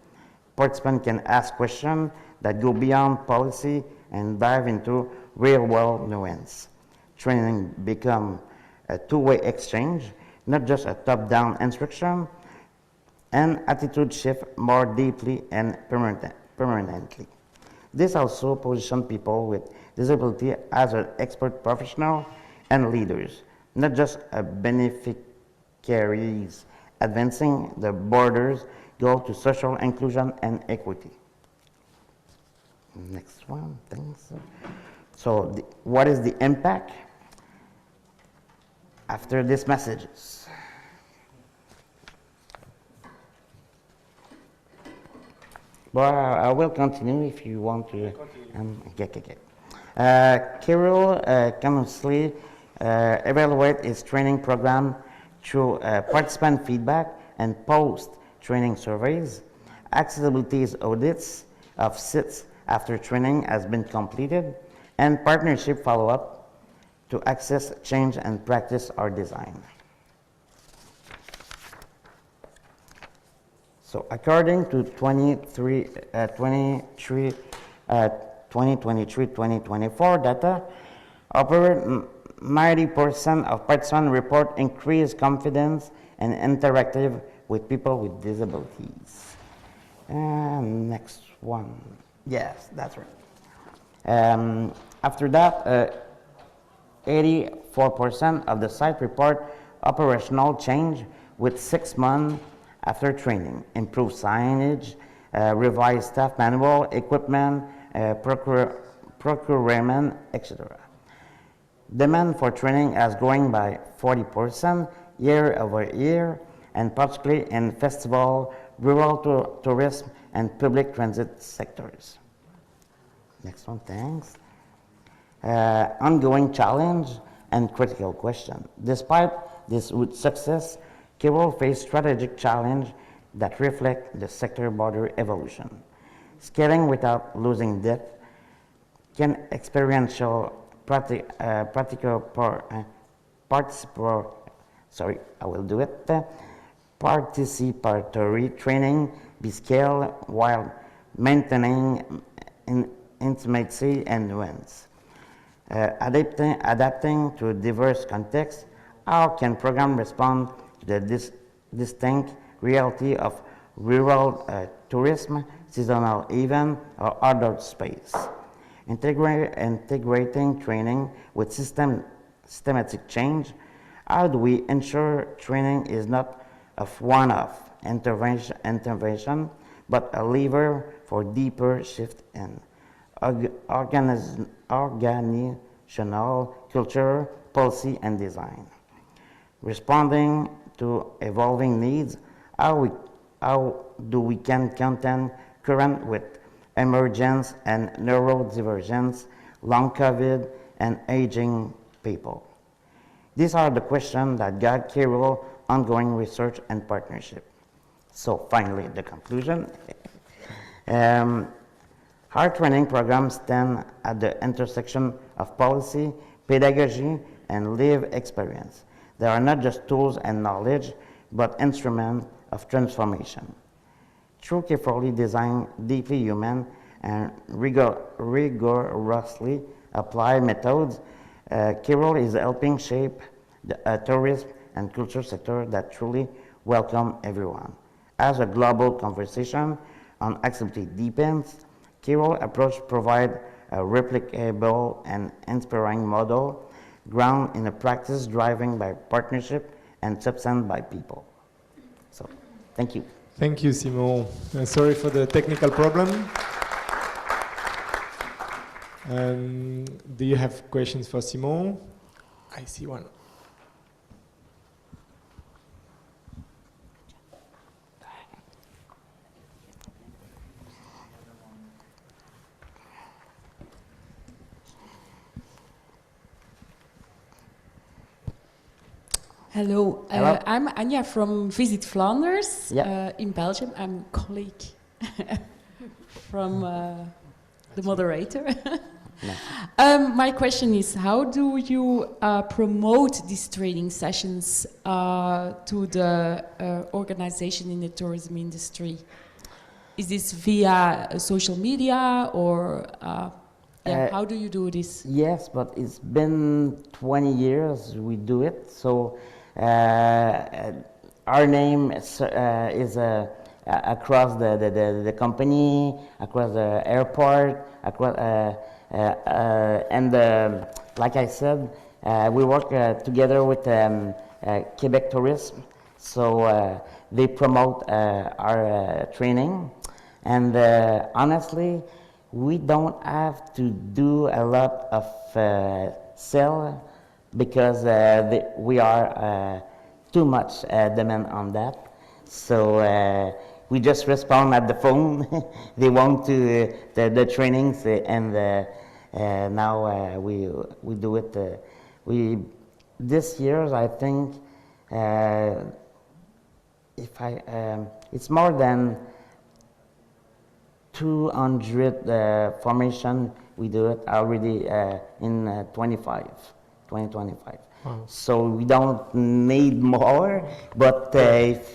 Participants can ask questions that go beyond policy and dive into real-world nuance. Training become a two-way exchange, not just a top-down instruction, and attitude shift more deeply and permanently. This also positions people with disability as an expert professional and leaders, not just a beneficiaries, advancing the borders goal to social inclusion and equity. Next one, thanks. So what is the impact after these messages? Well, I will continue if you want to. Okay. Keroul continuously evaluate its training program through participant feedback and post-training surveys, accessibility audits of sites after training has been completed, and partnership follow-up to access, change, and practice our design. So according to 2023-2024 data, over 90% of participants report increased confidence and interactive with people with disabilities. And next one. Yes, that's right. After that, 84% of the site report operational change with 6 months after training, improved signage, revised staff manual, equipment, procurement, etc. Demand for training is growing by 40% year over year, and particularly in festival, rural tourism, and public transit sectors. Next one, thanks. Ongoing challenge and critical question. Despite this success, Keroul faced strategic challenge that reflect the sector border evolution. Scaling without losing depth, can experiential participatory training be scaled while maintaining intimacy and nuance. Adapting to diverse contexts, how can program respond to the distinct reality of rural tourism, seasonal event, or outdoor space? Integrating training with systematic change, how do we ensure training is not a one-off intervention, but a lever for deeper shift in organizational culture, policy, and design? Responding to evolving needs, how do we can contend current with emergence and neurodivergence, long COVID, and aging people? These are the questions that guide Keroul ongoing research and partnership. So finally, the conclusion. Our training programs stand at the intersection of policy, pedagogy, and lived experience. They are not just tools and knowledge, but instruments of transformation. Through carefully designed, deeply human, and rigorously applied methods, Keroul is helping shape a tourism and culture sector that truly welcome everyone. As a global conversation on accessibility deepens, Keroul approach provide a replicable and inspiring model grounded in a practice driven by partnership and substance by people. So, thank you. Thank you, Simon. Sorry for the technical problem. Do you have questions for Simon? I see one. Hello, Hello. I'm Anja from Visit Flanders Yeah. in Belgium. I'm a colleague from the moderator. My question is, how do you promote these training sessions to the organization in the tourism industry? Is this via social media or how do you do this? Yes, but it's been 20 years we do it. So our name is across the company, across the airport, across, and like I said, we work together with Quebec Tourism. So they promote our training, and honestly, we don't have to do a lot of sell because we are too much demand on that. So we just respond at the phone. They want to the trainings, and now we do it. This year I think it's more than 200 formation we do it already in 2025. Wow. So we don't need more, but if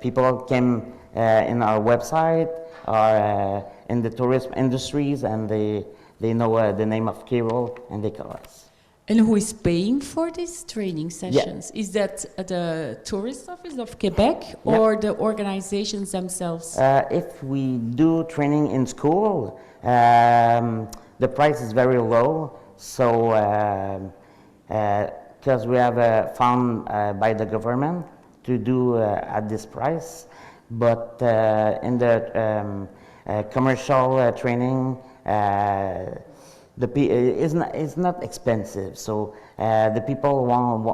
people came in our website or in the tourism industries and they know the name of Keroul and they call us. And who is paying for these training sessions? Is that the tourist office of Quebec or the organizations themselves? If we do training in school, the price is very low. So, because we have a fund by the government to do at this price, but in the commercial training, it's not expensive, so the people want.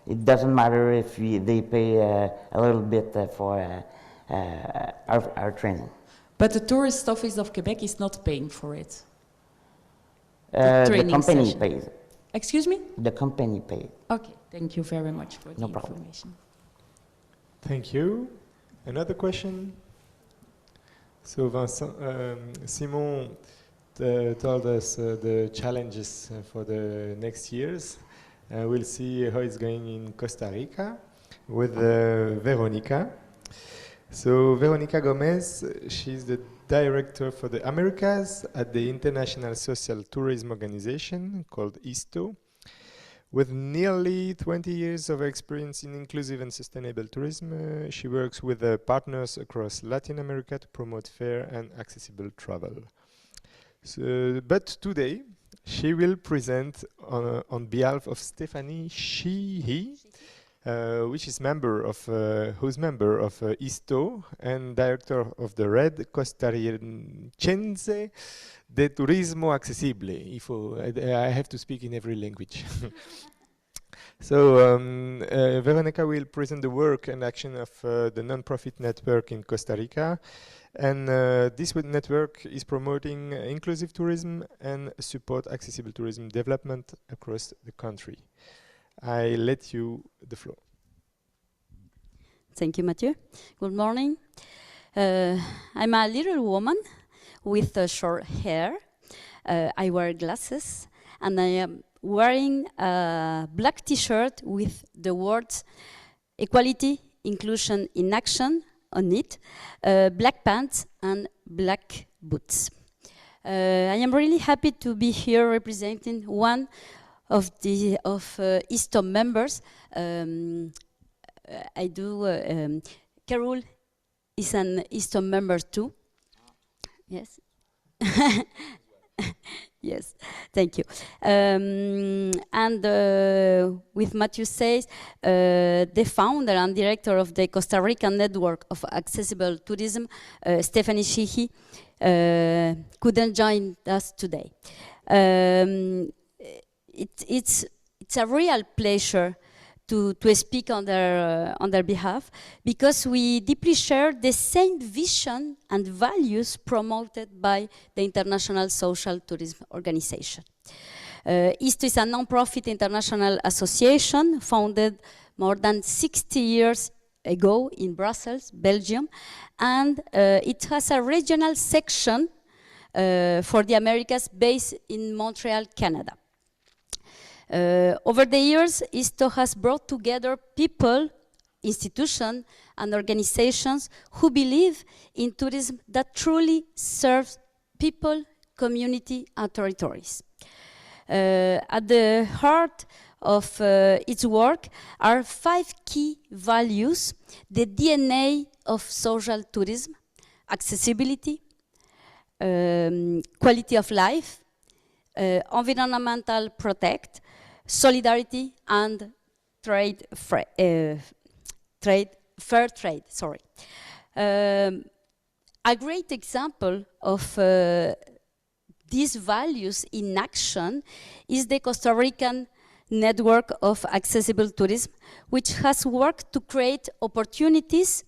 It doesn't matter if they pay a little bit for our training. But the tourist office of Quebec is not paying for it. The company session. pays. Excuse me? The company pays. Okay, thank you very much for the problem. information. Thank you. Another question? So Vincent, Simon told us the challenges for the next years. We'll see how it's going in Costa Rica with Verónica. So Verónica Gómez, she's the director for the Americas at the International Social Tourism Organization called ISTO. With nearly 20 years of experience in inclusive and sustainable tourism, she works with partners across Latin America to promote fair and accessible travel. So, but today, she will present on behalf of Stephanie Sheehy, who's member of ISTO and director of the Red Costarricense de Turismo Accessible. I have to speak in every language. So Verónica will present the work and action of the non-profit network in Costa Rica. And this network is promoting inclusive tourism and support accessible tourism development across the country. I let you the floor. Thank you, Mathieu. Good morning. I'm a little woman with short hair. I wear glasses, and I am wearing a black T-shirt with the words Equality, Inclusion in Action on it, black pants and black boots. I am really happy to be here representing one of the ISTO members. Keroul is an ISTO member too. Yes. Yes, thank you. And with Mathieu says, the founder and director of the Costa Rican network of accessible tourism, Stephanie Sheehy, couldn't join us today. It's a real pleasure to speak on their behalf, because we deeply share the same vision and values promoted by the International Social Tourism Organization. ISTO is a non-profit international association founded more than 60 years ago in Brussels, Belgium, and it has a regional section for the Americas based in Montreal, Canada. Over the years, ISTO has brought together people, institutions, and organizations who believe in tourism that truly serves people, community, and territories. At the heart of its work are 5 key values: the DNA of social tourism, accessibility, quality of life, environmental protect, solidarity, and fair trade. Sorry. A great example of these values in action is the Costa Rican network of accessible tourism, which has worked to create opportunities,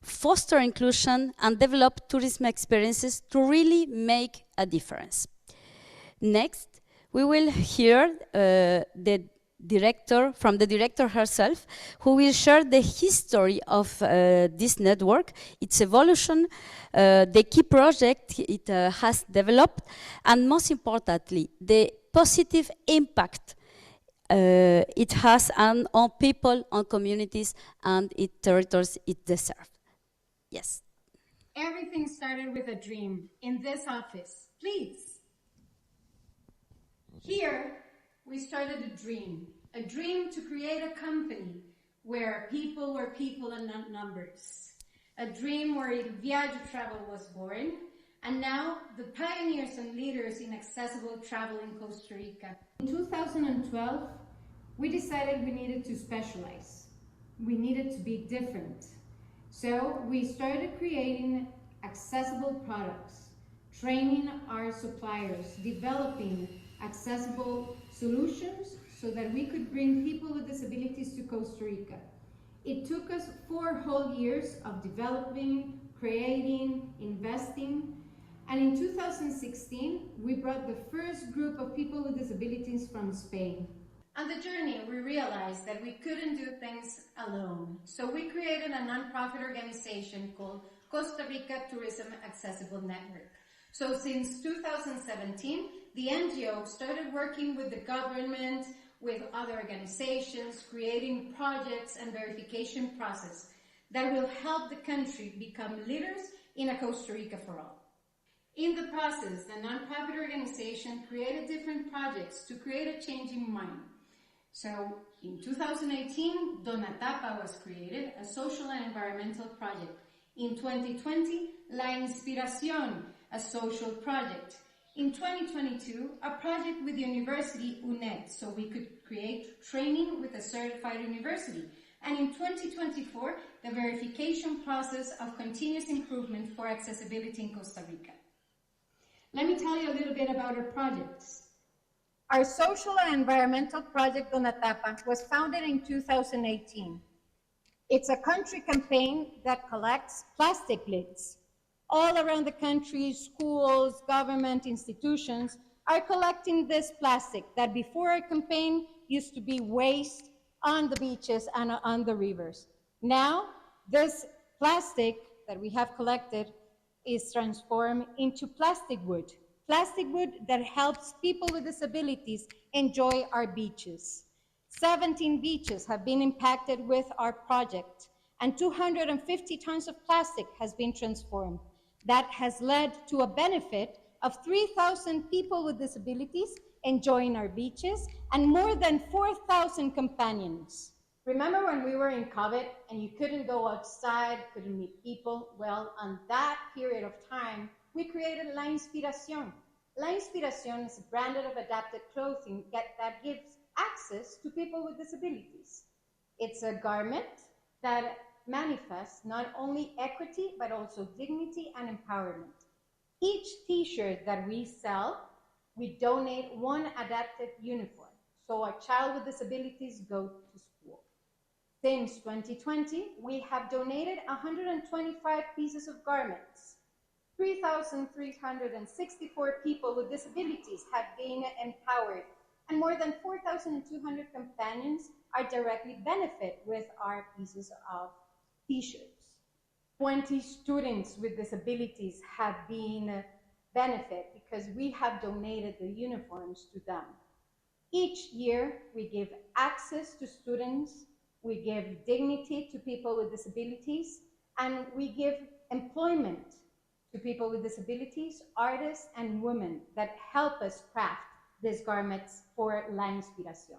foster inclusion, and develop tourism experiences to really make a difference. Next, we will hear the director herself, who will share the history of this network, its evolution, the key project it has developed, and most importantly, the positive impact it has on people, on communities, and its territories it deserves. Yes. Everything started with a dream in this office. Please. Here, we started a dream to create a company where people were people and not numbers. A dream where Viaggio Travel was born, and now the pioneers and leaders in accessible travel in Costa Rica. In 2012, we decided we needed to specialize. We needed to be different. So we started creating accessible products, training our suppliers, developing accessible solutions so that we could bring people with disabilities to Costa Rica. It took us 4 whole years of developing, creating, investing, and in 2016, we brought the first group of people with disabilities from Spain. On the journey, we realized that we couldn't do things alone. So we created a nonprofit organization called Costa Rica Tourism Accessible Network. So since 2017, the NGO started working with the government, with other organizations, creating projects and verification process that will help the country become leaders in a Costa Rica for all. In the process, the nonprofit organization created different projects to create a changing mind. So in 2018, Donatapa was created, a social and environmental project. In 2020, La Inspiración, a social project. In 2022, a project with the university UNED, so we could create training with a certified university. And in 2024, the verification process of continuous improvement for accessibility in Costa Rica. Let me tell you a little bit about our projects. Our social and environmental project, Donatapa, was founded in 2018. It's a country campaign that collects plastic lids. All around the country, schools, government institutions are collecting this plastic that before our campaign used to be waste on the beaches and on the rivers. Now, this plastic that we have collected is transformed into plastic wood that helps people with disabilities enjoy our beaches. 17 beaches have been impacted with our project, and 250 tons of plastic has been transformed. That has led to a benefit of 3,000 people with disabilities enjoying our beaches and more than 4,000 companions. Remember when we were in COVID and you couldn't go outside, couldn't meet people? Well, on that period of time, we created La Inspiración. La Inspiración is a brand of adapted clothing that gives access to people with disabilities. It's a garment that manifests not only equity, but also dignity and empowerment. Each t-shirt that we sell, we donate 1 adapted uniform, so our child with disabilities go to school. Since 2020, we have donated 125 pieces of garments. 3,364 people with disabilities have been empowered, and more than 4,200 companions are directly benefit with our pieces of t-shirts. 20 students with disabilities have been benefit because we have donated the uniforms to them. Each year, we give access to students, we give dignity to people with disabilities, and we give employment to people with disabilities, artists, and women that help us craft these garments for La Inspiración.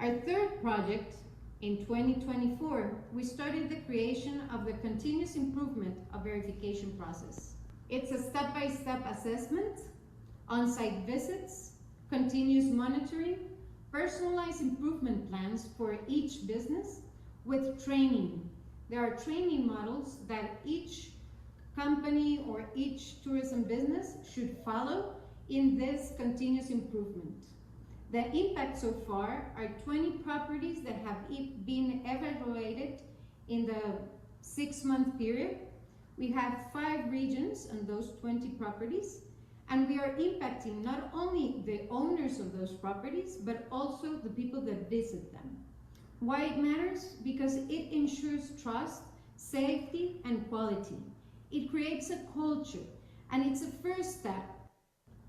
Our third project, in 2024, we started the creation of the continuous improvement of verification process. It's a step-by-step assessment, on-site visits, continuous monitoring, personalized improvement plans for each business with training. There are training models that each company or each tourism business should follow in this continuous improvement. The impact so far are 20 properties that have been evaluated in the 6-month period. We have 5 regions on those 20 properties, and we are impacting not only the owners of those properties, but also the people that visit them. Why it matters? Because it ensures trust, safety, and quality. It creates a culture, and it's a first step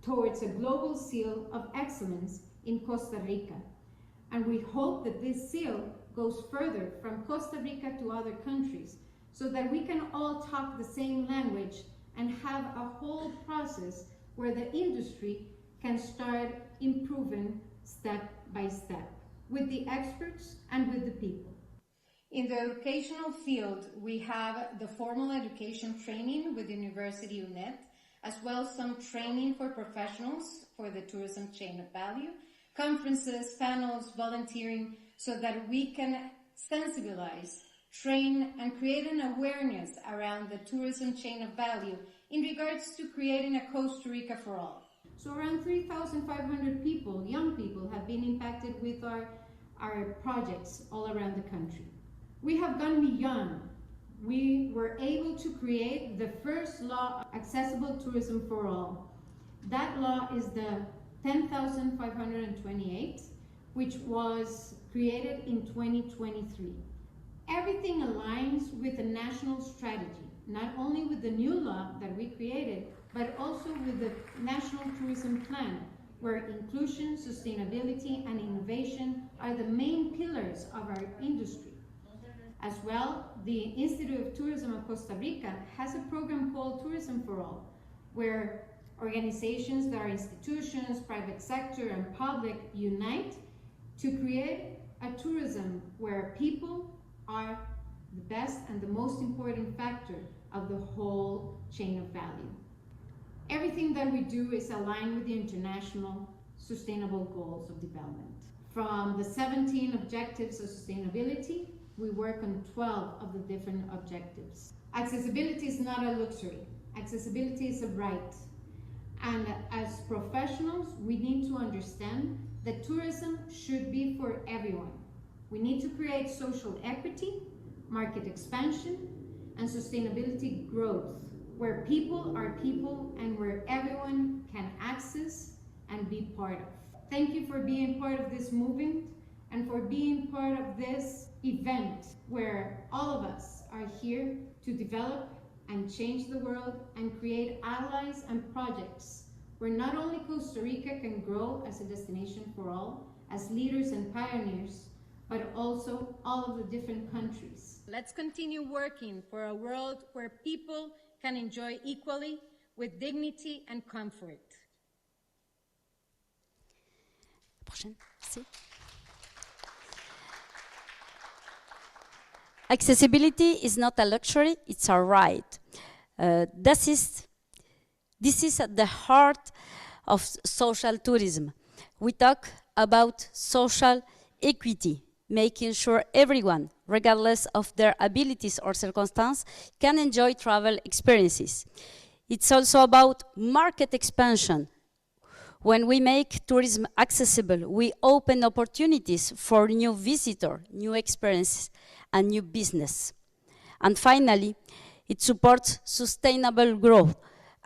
towards a global seal of excellence in Costa Rica. And we hope that this seal goes further from Costa Rica to other countries so that we can all talk the same language and have a whole process where the industry can start improving step by step with the experts and with the people. In the educational field, we have the formal education training with University UNED, as well as some training for professionals for the tourism chain of value, conferences, panels, volunteering, so that we can sensibilize, train, and create an awareness around the tourism chain of value in regards to creating a Costa Rica for all. So around 3,500 people, young people, have been impacted with our projects all around the country. We have gone beyond. We were able to create the first law of accessible tourism for all. That law is the 10,528, which was created in 2023. Everything aligns with the national strategy, not only with the new law that we created, but also with the National Tourism Plan, where inclusion, sustainability, and innovation are the main pillars of our industry. As well, the Institute of Tourism of Costa Rica has a program called Tourism for All, where organizations that are institutions, private sector, and public unite to create a tourism where people are the best and the most important factor of the whole chain of value. Everything that we do is aligned with the international sustainable goals of development. From the 17 objectives of sustainability, we work on 12 of the different objectives. Accessibility is not a luxury. Accessibility is a right. And as professionals, we need to understand that tourism should be for everyone. We need to create social equity, market expansion, and sustainability growth, where people are people and where everyone can access and be part of. Thank you for being part of this movement and for being part of this event where all of us are here to develop and change the world and create allies and projects where not only Costa Rica can grow as a destination for all, as leaders and pioneers, but also all of the different countries. Let's continue working for a world where people can enjoy equally with dignity and comfort. Prochaine. Merci. Accessibility is not a luxury, it's a right. This is at the heart of social tourism. We talk about social equity, making sure everyone, regardless of their abilities or circumstances, can enjoy travel experiences. It's also about market expansion. When we make tourism accessible, we open opportunities for new visitors, new experiences, and new business. And finally, it supports sustainable growth.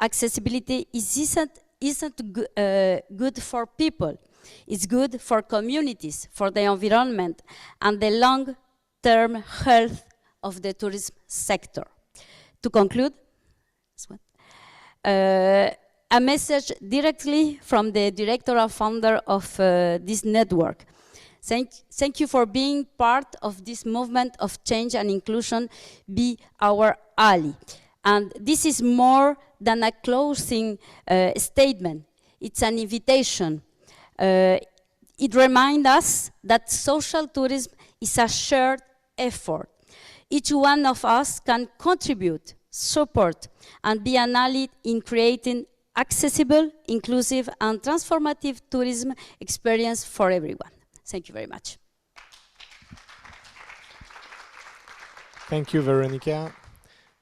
Accessibility isn't good for people. It's good for communities, for the environment, and the long-term health of the tourism sector. To conclude, a message directly from the director and founder of this network. Thank you for being part of this movement of change and inclusion. Be our ally. And this is more than a closing statement. It's an invitation. It reminds us that social tourism is a shared effort. Each one of us can contribute, support, and be an ally in creating accessible, inclusive, and transformative tourism experience for everyone. Thank you very much. Thank you, Verónica.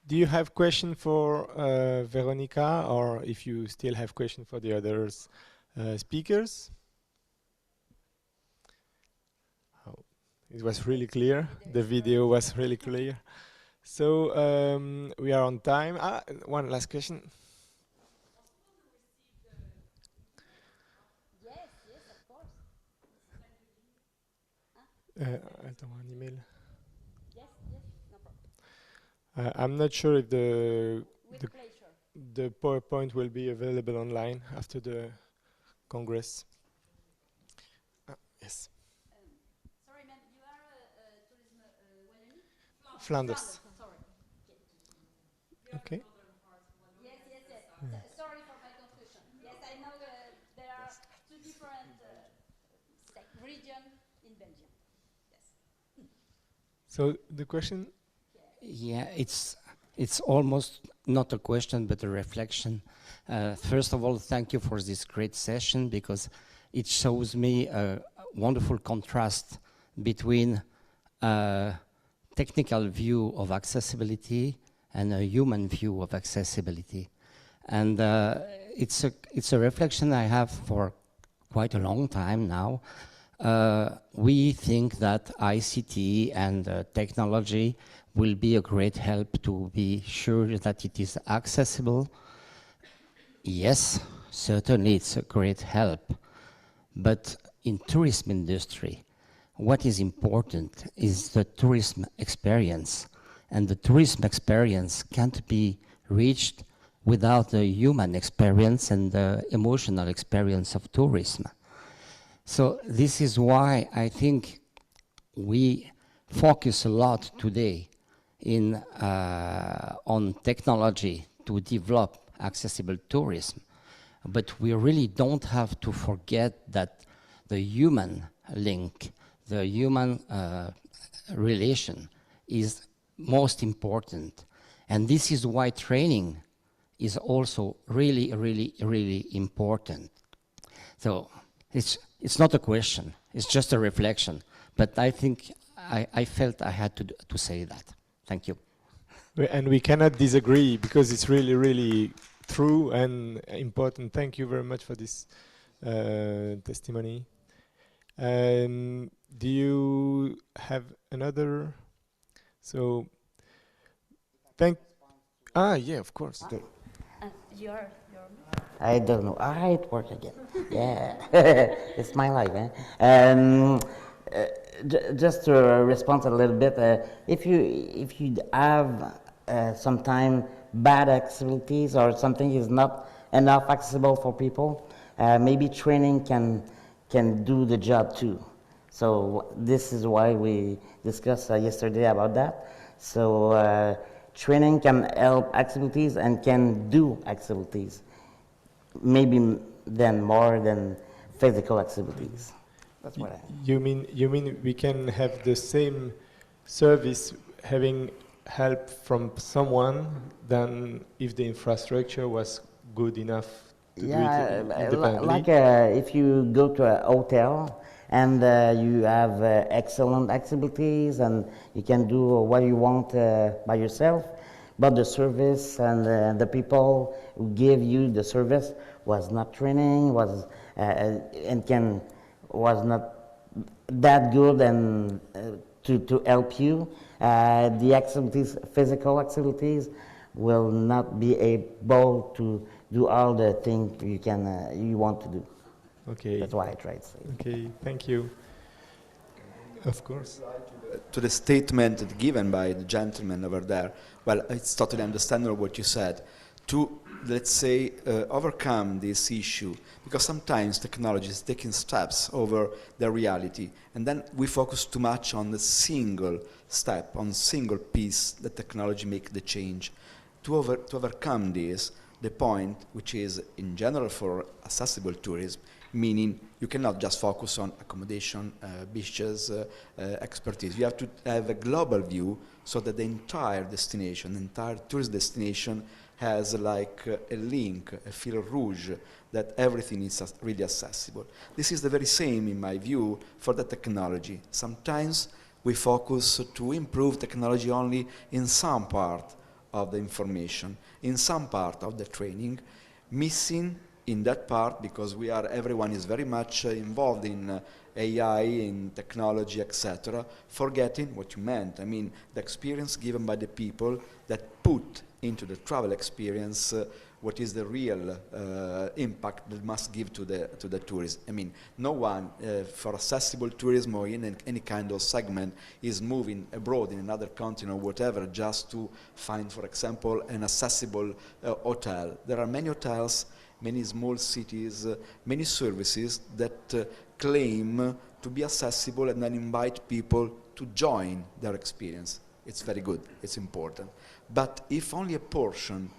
Do you have question for Verónica, or if you still have question for the others speakers? Oh, it was really clear. The video was really clear. So we are on time. One last question. Attends, un email. Yes, no problem. I'm not sure if the PowerPoint will be available online after the Congress. Yes. Sorry, ma'am, you are Tourism Wallonie? Flanders. Sorry. Okay. Yes. Sorry for my confusion. Yes, I know there are two different regions in Belgium. Yes. So the question? Yeah, it's almost not a question but a reflection. First of all, thank you for this great session, because it shows me a wonderful contrast between a technical view of accessibility and a human view of accessibility. And it's a reflection I have for quite a long time now. We think that ICT and technology will be a great help to be sure that it is accessible. Yes, certainly it's a great help. But in tourism industry, what is important is the tourism experience. And the tourism experience can't be reached without the human experience and the emotional experience of tourism. So this is why I think we focus a lot today on technology to develop accessible tourism. But we really don't have to forget that the human link, the human relation is most important. And this is why training is also really, really, really important. So it's not a question, it's just a reflection. But I think I felt I had to say that. Thank you. And we cannot disagree, because it's really, really true and important. Thank you very much for this testimony. Do you have another? So, yeah, of course. I don't know. It worked again. Yeah, it's my life. Just to respond a little bit, if you have sometime bad accessibilities or something is not enough accessible for people, maybe training can do the job too. So this is why we discussed yesterday about that. So training can help accessibilities and can do accessibilities, maybe then more than physical accessibilities. That's what I mean. You mean we can have the same service having help from someone than if the infrastructure was good enough to do it independently? Like if you go to a hotel and you have excellent accessibilities and you can do what you want by yourself, but the service and the people who give you the service was not training, was not that good and to help you. The accessibilities, physical accessibilities, will not be able to do all the things you want to do. Okay. That's why I tried to say. Okay, thank you. Of course. To the statement given by the gentleman over there, well, it's totally understandable what you said. To, let's say, overcome this issue, because sometimes technology is taking steps over the reality, and then we focus too much on the single step, on single piece that technology make the change. To overcome this, the point, which is in general for accessible tourism, meaning you cannot just focus on accommodation, beaches, expertise. You have to have a global view so that the entire destination, the entire tourist destination has like a link, a fil rouge, that everything is really accessible. This is the very same, in my view, for the technology. Sometimes we focus to improve technology only in some part of the information, in some part of the training, missing in that part, because everyone is very much involved in AI, in technology, etc., forgetting what you meant. I mean, the experience given by the people that put into the travel experience what is the real impact that must give to the tourist. I mean, no one for accessible tourism or in any kind of segment is moving abroad in another continent or whatever just to find, for example, an accessible hotel. There are many hotels, many small cities, many services that claim to be accessible and then invite people to join their experience. It's very good, it's important. But if only a portion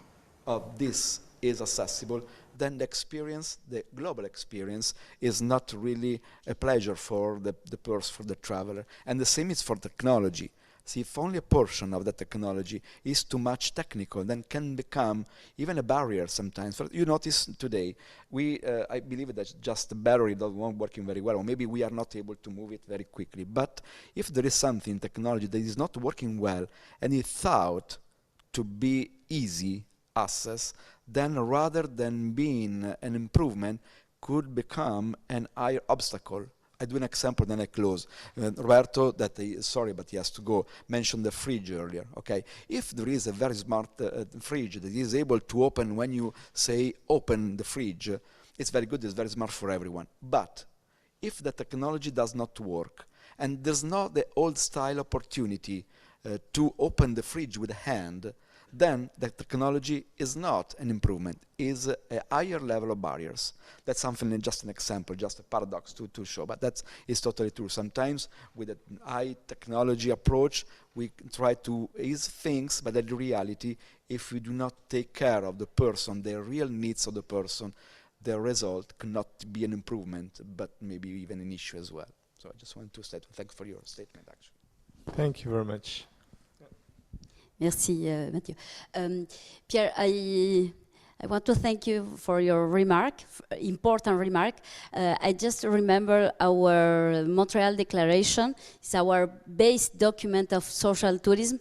of this is accessible, then the experience, the global experience, is not really a pleasure for the person, for the traveler. And the same is for technology. See, if only a portion of the technology is too much technical, then can become even a barrier sometimes. You notice today, I believe that just the battery doesn't working very well, or maybe we are not able to move it very quickly. But if there is something in technology that is not working well, and it's thought to be easy access, then rather than being an improvement, could become an higher obstacle. I do an example, then I close. Roberto, sorry, but he has to go, mentioned the fridge earlier, okay? If there is a very smart fridge that is able to open when you say open the fridge, it's very good, it's very smart for everyone. But if the technology does not work, and there's not the old style opportunity to open the fridge with a hand, then the technology is not an improvement, is a higher level of barriers. That's something, just an example, just a paradox to show, but that is totally true. Sometimes with a high technology approach, we try to ease things, but in reality, if we do not take care of the person, the real needs of the person, the result cannot be an improvement, but maybe even an issue as well. So I just want to say thanks for your statement, actually. Thank you very much. Merci, Mathieu. Pierre, I want to thank you for your remark, important remark. I just remember our Montreal Declaration. It's our base document of social tourism.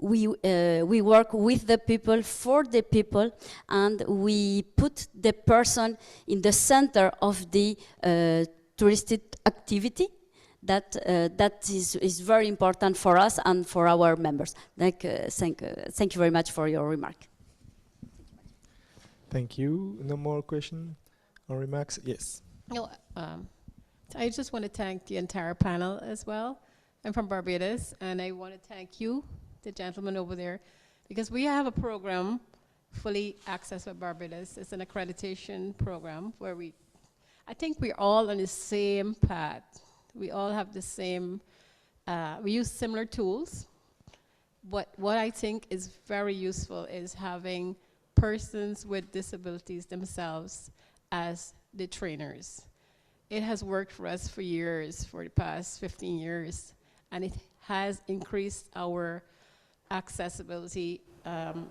We work with the people, for the people, and we put the person in the center of the touristic activity. That is very important for us and for our members. Thank you very much for your remark. Thank you. No more questions or remarks? Yes. No, I just want to thank the entire panel as well. I'm from Barbados, and I want to thank you, the gentleman over there, because we have a program, Fully Accessible Barbados. It's an accreditation program where I think we're all on the same path. We all have the same, we use similar tools. But what I think is very useful is having persons with disabilities themselves as the trainers. It has worked for us for years, for the past 15 years, and it has increased our accessibility,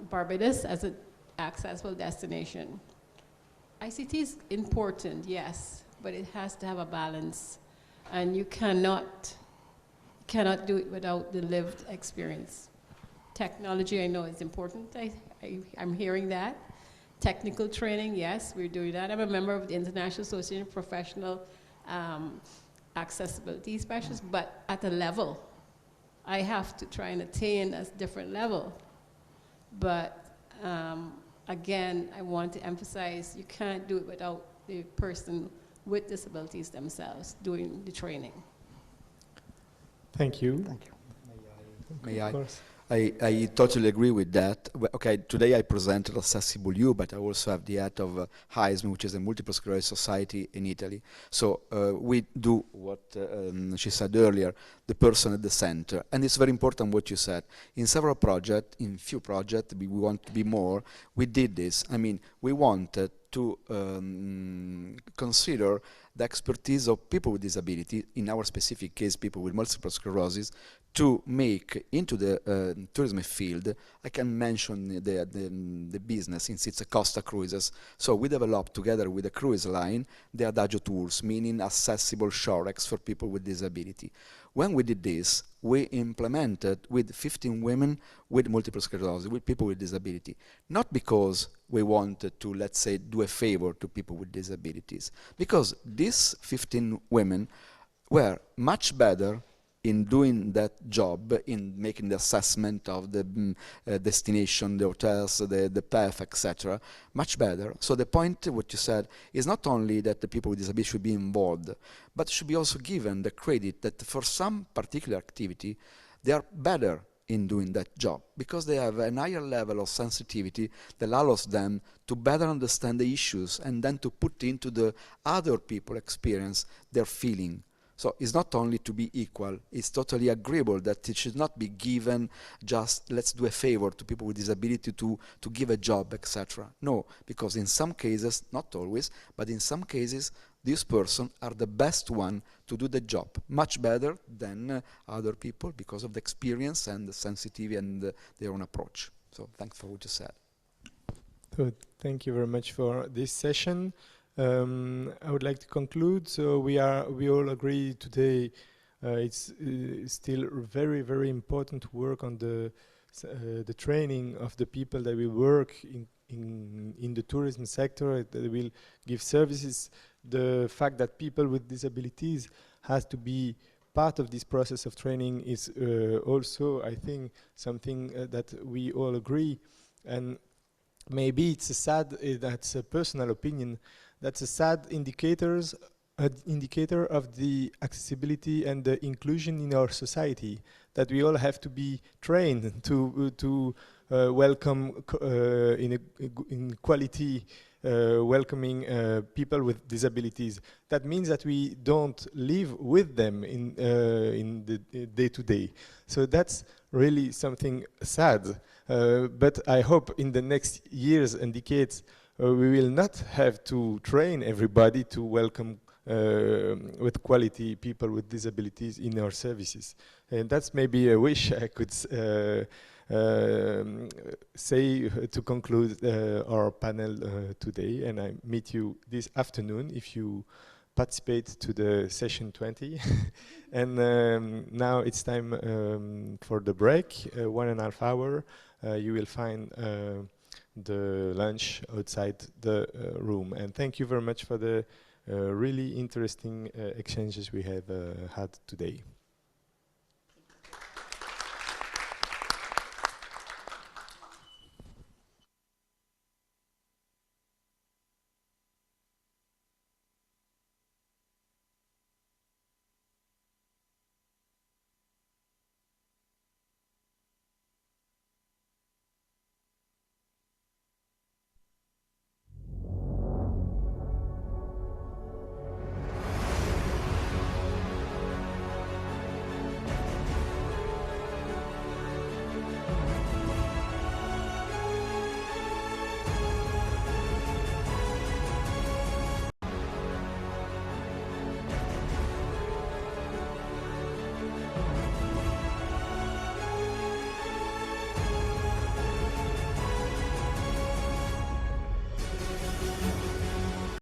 Barbados as an accessible destination. ICT is important, yes, but it has to have a balance. And you cannot do it without the lived experience. Technology, I know, is important. I'm hearing that. Technical training, yes, we're doing that. I'm a member of the International Association of Professional Accessibility Specialists, but at a level. I have to try and attain a different level. But again, I want to emphasize you can't do it without the person with disabilities themselves doing the training. Thank you. Thank you. May Of I? course. I totally agree with that. Okay, today I presented AccessibleEU, but I also have the hat of AISM, which is a multiple sclerosis society in Italy. So we do what she said earlier, the person at the center. And it's very important what you said. In several projects, in few projects, we want to be more, we did this. I mean, we wanted to consider the expertise of people with disability, in our specific case, people with multiple sclerosis, to make into the tourism field. I can mention the business, since it's a Costa cruises. So we developed together with a cruise line the Adagio tours, meaning accessible shoreks for people with disability. When we did this, we implemented with 15 women with multiple sclerosis, with people with disability. Not because we wanted to, let's say, do a favor to people with disabilities, because these 15 women were much better in doing that job, in making the assessment of the destination, the hotels, the path, etc., much better. So the point, what you said, is not only that the people with disability should be involved, but should be also given the credit that for some particular activity, they are better in doing that job, because they have a higher level of sensitivity that allows them to better understand the issues and then to put into the other people experience their feeling. So it's not only to be equal, it's totally agreeable that it should not be given just, let's do a favor to people with disability to give a job, etc. No, because in some cases, not always, but in some cases, these persons are the best one to do the job, much better than other people because of the experience and the sensitivity and their own approach. So thanks for what you said. Good. Thank you very much for this session. I would like to conclude. So we all agree today. It's still very, very important to work on the training of the people that will work in the tourism sector, that will give services. The fact that people with disabilities has to be part of this process of training is also, I think, something that we all agree. And maybe it's a sad, that's a personal opinion, that's a sad indicator of the accessibility and the inclusion in our society, that we all have to be trained to welcome in quality, welcoming people with disabilities. That means that we don't live with them in the day-to-day. So that's really something sad. But I hope in the next years and decades we will not have to train everybody to welcome with quality people with disabilities in our services. And that's maybe a wish I could say to conclude our panel today. And I meet you this afternoon if you participate to the session 20. And now it's time for the break, 1.5 hours. You will find the lunch outside the room. And thank you very much for the really interesting exchanges we have had today.